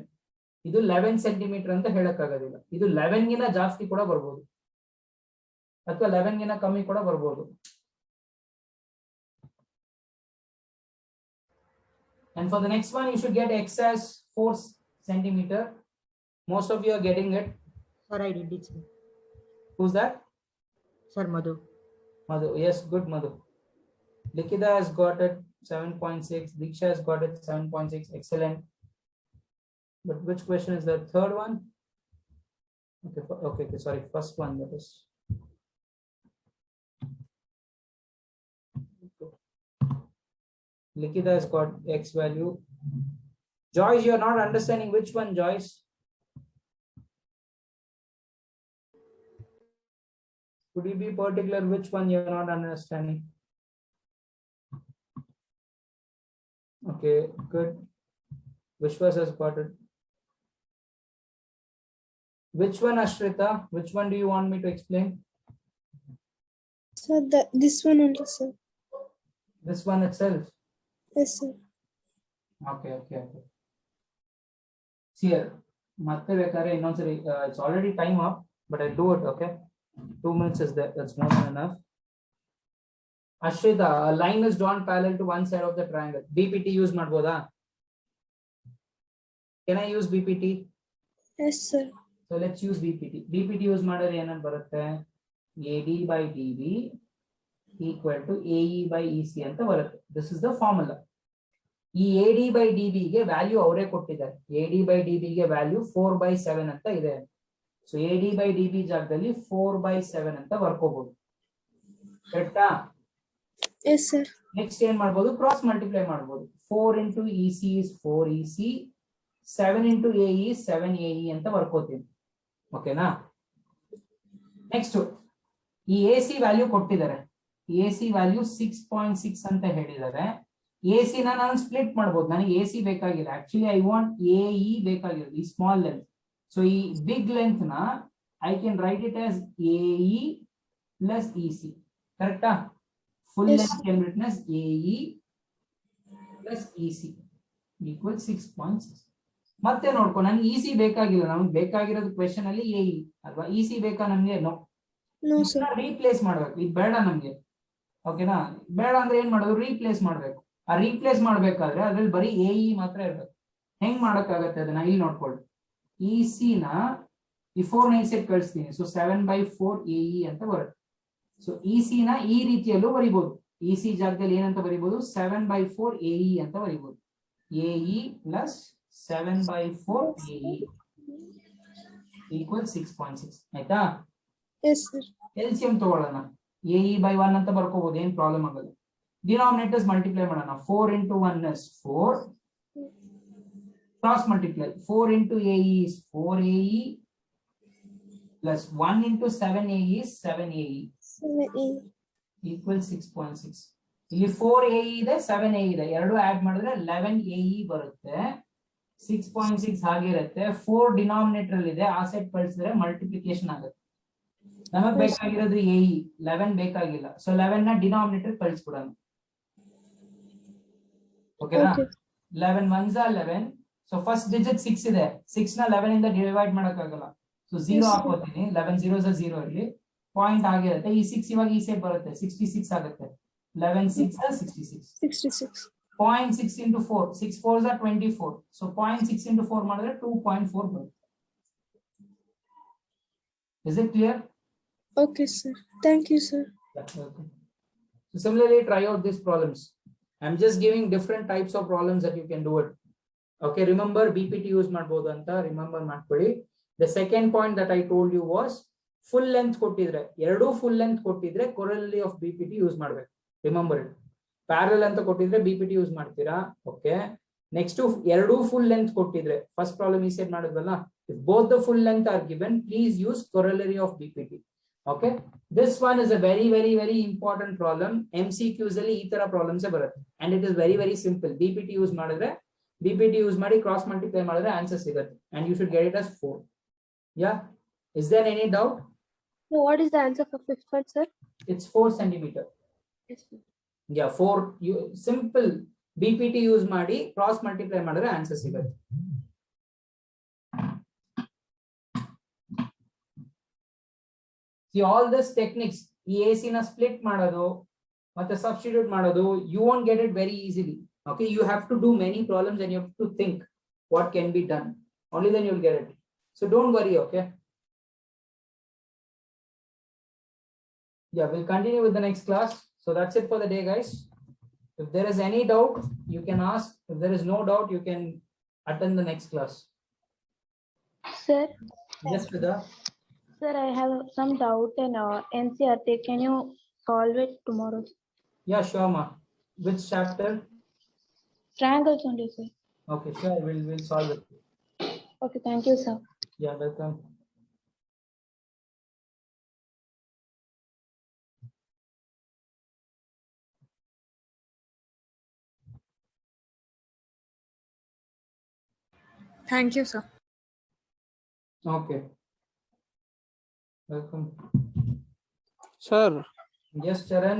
ಇದು 11 ಸೆಂಟಿಮೀಟರ್ ಅಂತ ಹೇಳಕ್ಕಾಗೋದಿಲ್ಲ. ಇದು 11 ಗಿನ ಜಾಸ್ತಿ ಕೂಡ ಬರ್ಬೋದು, ಅಥವಾ 11 ಗಿನ ಕಮ್ಮಿ ಕೂಡ ಬರ್ಬೋದು. And for the next one, you should get x as 4 centimeter. Most of you are getting it. Sir, I did it, sir. Who's that? Sir, Madhu. Madhu. Yes, good, Madhu. Likita has got it 7.6. Diksha has got it 7.6. Excellent. But which question is the third one? Okay, sorry. First one, that is. Likita has got X value. Joyce, you are not understanding which one, Joyce? Could you be particular which one you are not understanding? Okay, good. Vishwas has got it. Which one, Ashrita? Which one do you want me to explain? So this one only, sir. This one itself? Yes, sir. Okay. See here, it's already time up, but I do it, okay? 2 minutes is there, that's more than enough. Ashrita, a line is drawn parallel to one side of the triangle. BPT use madboda? Can I use BPT? Yes, sir. So let's use BPT. BPT use madare enan barutte? AD by DB equal to AE by EC anta barutte. This is the formula. ಈ AD by DB ಗೆ value ಅವರೇ ಕೊಟ್ಟಿದ್ದಾರೆ. AD by DB ಗೆ value 4/7 ಅಂತ ಇದೆ. So AD by DB ಜಾಗದಲ್ಲಿ 4/7 ಅಂತ ಬರ್ಕೋಬಹುದು. ಕರೆಕ್ಟಾ? Yes, sir. ನೆಕ್ಸ್ಟ್ ಏನ್ ಮಾಡಬಹುದು? ಕ್ರಾಸ್ ಮಲ್ಟಿಪ್ಲೈ ಮಾಡಬಹುದು. 4 into EC is 4EC, 7 into AE is 7AE ಅಂತ ಬರ್ಕೋತೀನಿ. ಓಕೆನಾ? ನೆಕ್ಸ್ಟ್ ಈ AC ವ್ಯಾಲ್ಯೂ ಕೊಟ್ಟಿದ್ದಾರೆ. AC ವ್ಯಾಲ್ಯೂ 6.6 ಅಂತ ಹೇಳಿದ್ದಾರೆ. AC ನ ನಾನು ಸ್ಪ್ಲಿಟ್ ಮಾಡಬಹುದು. ನನಗೆ AC ಬೇಕಾಗಿಲ್ಲ. ಆಕ್ಚುಲಿ ಐ ವಾಂಟ್ AE ಬೇಕಾಗಿರೋದು, ಈ ಸ್ಮಾಲ್ ಲೆಂತ್. ಸೊ ಈ ಬಿಗ್ ಲೆಂತ್ ನ I can write it as AE plus EC. ಕರೆಕ್ಟಾ? Full length can return as AE plus EC equal 6.6. ಮತ್ತೆ ನೋಡ್ಕೊ, ನನಗೆ EC ಬೇಕಾಗಿಲ್ಲ. ನಮ್ಗೆ ಬೇಕಾಗಿರೋದು ಕ್ವೆಶನ್ ಅಲ್ಲಿ AE ಅಲ್ವಾ? EC ಬೇಕಾ ನಮ್ಗೆ? ನೋ. ರೀಪ್ಲೇಸ್ ಮಾಡ್ಬೇಕು. ಇದು ಬೇಡ ನಮ್ಗೆ. ಓಕೆನಾ? ಬೇಡ ಅಂದ್ರೆ ಏನ್ ಮಾಡೋದು? ರೀಪ್ಲೇಸ್ ಮಾಡ್ಬೇಕು. ಆ ರೀಪ್ಲೇಸ್ ಮಾಡ್ಬೇಕಾದ್ರೆ ಅದ್ರಲ್ಲಿ ಬರೀ AE ಮಾತ್ರ ಇರ್ಬೇಕು. ಹೆಂಗ್ ಮಾಡಕ್ಕಾಗತ್ತೆ ಅದನ್ನ ಇಲ್ಲಿ ನೋಡ್ಕೊಳ್ಳಿ. EC ನ ಈ 4 ನ ಸೆಟ್ ಕಳಿಸ್ತೀನಿ. ಸೊ 7/4 AE ಅಂತ ಬರುತ್ತೆ. ಸೊ EC ನ ಈ ರೀತಿಯಲ್ಲೂ ಬರಿಬಹುದು. EC ಜಾಗದಲ್ಲಿ ಏನಂತ ಬರಿಬಹುದು? 7/4 AE ಅಂತ ಬರಿಬಹುದು. AE plus 7/4 AE equal 6.6. ಆಯ್ತಾ? Yes, sir. LCM ತಗೊಳ್ಳೋಣ. AE/1 ಅಂತ ಬರ್ಕೋಬಹುದು, ಏನ್ ಪ್ರಾಬ್ಲಮ್ ಆಗಲ್ಲ. ಡಿನಾಮಿನೇಟರ್ಸ್ ಮಲ್ಟಿಪ್ಲೈ ಮಾಡೋಣ. 4 into 1 is 4. Cross multiply. 4 into AE is 4AE plus 1 into 7AE is 7AE 7E. equal 6.6. ಇಲ್ಲಿ 4AE ಇದೆ, 7AE ಇದೆ. ಎರಡು ಆಡ್ ಮಾಡಿದ್ರೆ 11AE ಬರುತ್ತೆ. 6.6 ಆಗಿರುತ್ತೆ. 4 ಡಿನಾಮಿನೇಟರ್ ಅಲ್ಲಿ ಇದೆ, ಆ ಸೈಡ್ ಕಳಿಸಿದ್ರೆ ಮಲ್ಟಿಪ್ಲಿಕೇಶನ್ ಆಗುತ್ತೆ. ನಮಗ್ ಬೇಕಾಗಿರೋದು AE, 11 ಬೇಕಾಗಿಲ್ಲ. ಸೊ 11 ನ ಡಿನಾಮಿನೇಟರ್ ಕಳಿಸ್ಬಿಡೋಣ. ಓಕೆನಾ? 11 1s are 11. So first digit 6 ಇದೆ. 6 ನ 11 ಇಂದ ಡಿವೈಡ್ ಮಾಡಕ್ ಆಗಲ್ಲ. ಸೊ 0 ಹಾಕೋತೀನಿ. 11 0s 0 ಇರಲಿ. ಪಾಯಿಂಟ್ ಆಗಿರುತ್ತೆ. ಈ 6 ಇವಾಗ ಈ ಸೈಡ್ ಬರುತ್ತೆ. 66 ಆಗುತ್ತೆ. 11 6 66. 66. 0.6 into 4. 6 4s are 24. So 0.6 into 4 ಮಾಡಿದ್ರೆ 2.4 ಬರುತ್ತೆ. Is it clear? Okay, sir. Thank you, sir. Okay. So similarly, try out these problems. I'm just giving different types of problems that you can do it. Okay, remember BPT use ಮಾಡಬಹುದು ಅಂತ remember ಮಾಡ್ಕೊಳ್ಳಿ. The second point that I told you was full length ಕೊಟ್ಟಿದ್ರೆ ಎರಡು full length ಕೊಟ್ಟಿದ್ರೆ corollary of BPT use ಮಾಡಬೇಕು. Remember it. Parallel ಅಂತ ಕೊಟ್ಟಿದ್ರೆ BPT use ಮಾಡ್ತೀರಾ. Okay. Next ಎರಡು full length ಕೊಟ್ಟಿದ್ರೆ first problem ಈ set ಮಾಡಿದ್ವಲ್ಲ, if both the full length are given, please use corollary of BPT. Okay, this one is a very important problem. MCQs ಅಲ್ಲಿ ಈ ತರ problems ಬರುತ್ತೆ and it is very simple. BPT use ಮಾಡಿದ್ರೆ BPT use ಮಾಡಿ cross multiply ಮಾಡಿದ್ರೆ answer ಸಿಗುತ್ತೆ and you should get it as 4. Yeah, is there any doubt? So what is the answer for fifth one, sir? It's 4 centimeter. Yes, sir. Yeah, 4. You simple BPT use ಮಾಡಿ cross multiply ಮಾಡಿದ್ರೆ answer ಸಿಗುತ್ತೆ. See, all this techniques, ಈ AC ನ split ಮಾಡೋದು ಮತ್ತೆ substitute ಮಾಡೋದು, you won't get it very easily. Okay, you have to do many problems and you have to think what can be done. Only then you'll get it. So don't worry, okay? Yeah, we'll continue with the next class. So that's it for the day, guys. If there is any doubt, you can ask. If there is no doubt, you can attend the next class. Sir, Yes, Vidya. sir, I have some doubt in NCRT. Can you solve it tomorrow? Yeah, sure, ma. Which chapter? Triangles only, sir. Okay, sure. We'll solve it. Okay, thank you, sir. Yeah, welcome. Thank you, sir. Okay. Welcome. Sir, Yes, Charan.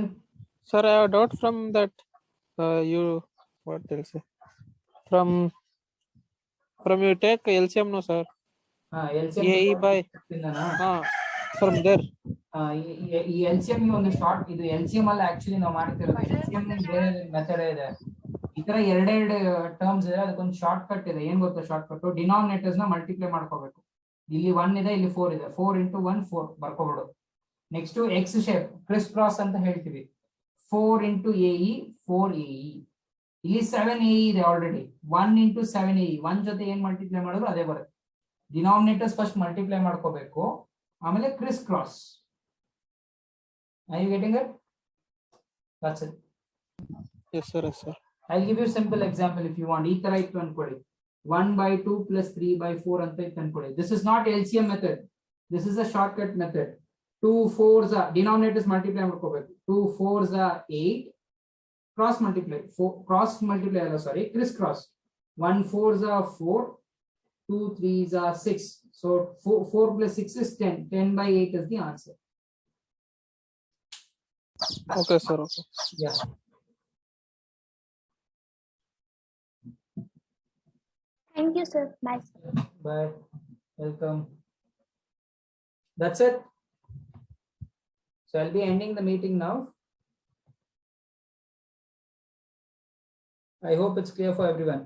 sir, I have a doubt from that. You what they'll say? From you take LCM, no, sir. LCM AE by from there. ಈ LCM ಒಂದು short ಇದು LCM ಅಲ್ಲಿ actually ನಾವು ಮಾಡ್ತಿರೋದು LCM ಬೇರೆ method ಇದೆ. ಈ ತರ ಎರಡೆರಡು ಟರ್ಮ್ಸ್ ಇದೆ, ಅದಕ್ಕೊಂದು ಶಾರ್ಟ್ ಕಟ್ ಇದೆ. ಏನ್ ಗೊತ್ತಾ ಶಾರ್ಟ್ ಕಟ್? ಡಿನಾಮಿನೇಟರ್ಸ್ ನ ಮಲ್ಟಿಪ್ಲೈ ಮಾಡ್ಕೋಬೇಕು. ಇಲ್ಲಿ 1 ಇದೆ, ಇಲ್ಲಿ 4 ಇದೆ. 4 into 1 4 ಬರ್ಕೋಬಿಡು. Next X shape criss cross ಅಂತ ಹೇಳ್ತೀವಿ. 4 into AE 4 AE. ಇಲ್ಲಿ 7 AE ಇದೆ ಆಲ್ರೆಡಿ. 1 into 7 AE 1 ಜೊತೆ ಏನ್ ಮಲ್ಟಿಪ್ಲೈ ಮಾಡೋದು ಅದೇ ಬರುತ್ತೆ. ಡಿನಾಮಿನೇಟರ್ಸ್ ಫಸ್ಟ್ ಮಲ್ಟಿಪ್ಲೈ ಮಾಡ್ಕೋಬೇಕು, ಆಮೇಲೆ criss cross. Are you getting it? That's it. Yes, sir. Yes, sir. I'll give you simple example if you want. ಈ ತರ ಇತ್ತು ಅನ್ಕೊಳ್ಳಿ. 1/2 plus 3/4 ಅಂತ ಇತ್ತು ಅನ್ಕೊಳ್ಳಿ. This is not LCM method. This is a shortcut method. 2 4s are denominators multiply ಮಾಡ್ಕೋಬೇಕು. 2 4s are 8. Cross multiply. Aಲ್ಲ, sorry, criss cross. 1 4s are 4. 2 3s are 6. So 4 plus 6 is 10. 10/8 is the answer. Okay, sir. Okay. Yeah. Thank you, sir. Bye. Bye. Welcome. That's it. So I'll be ending the meeting now. I hope it's clear for everyone.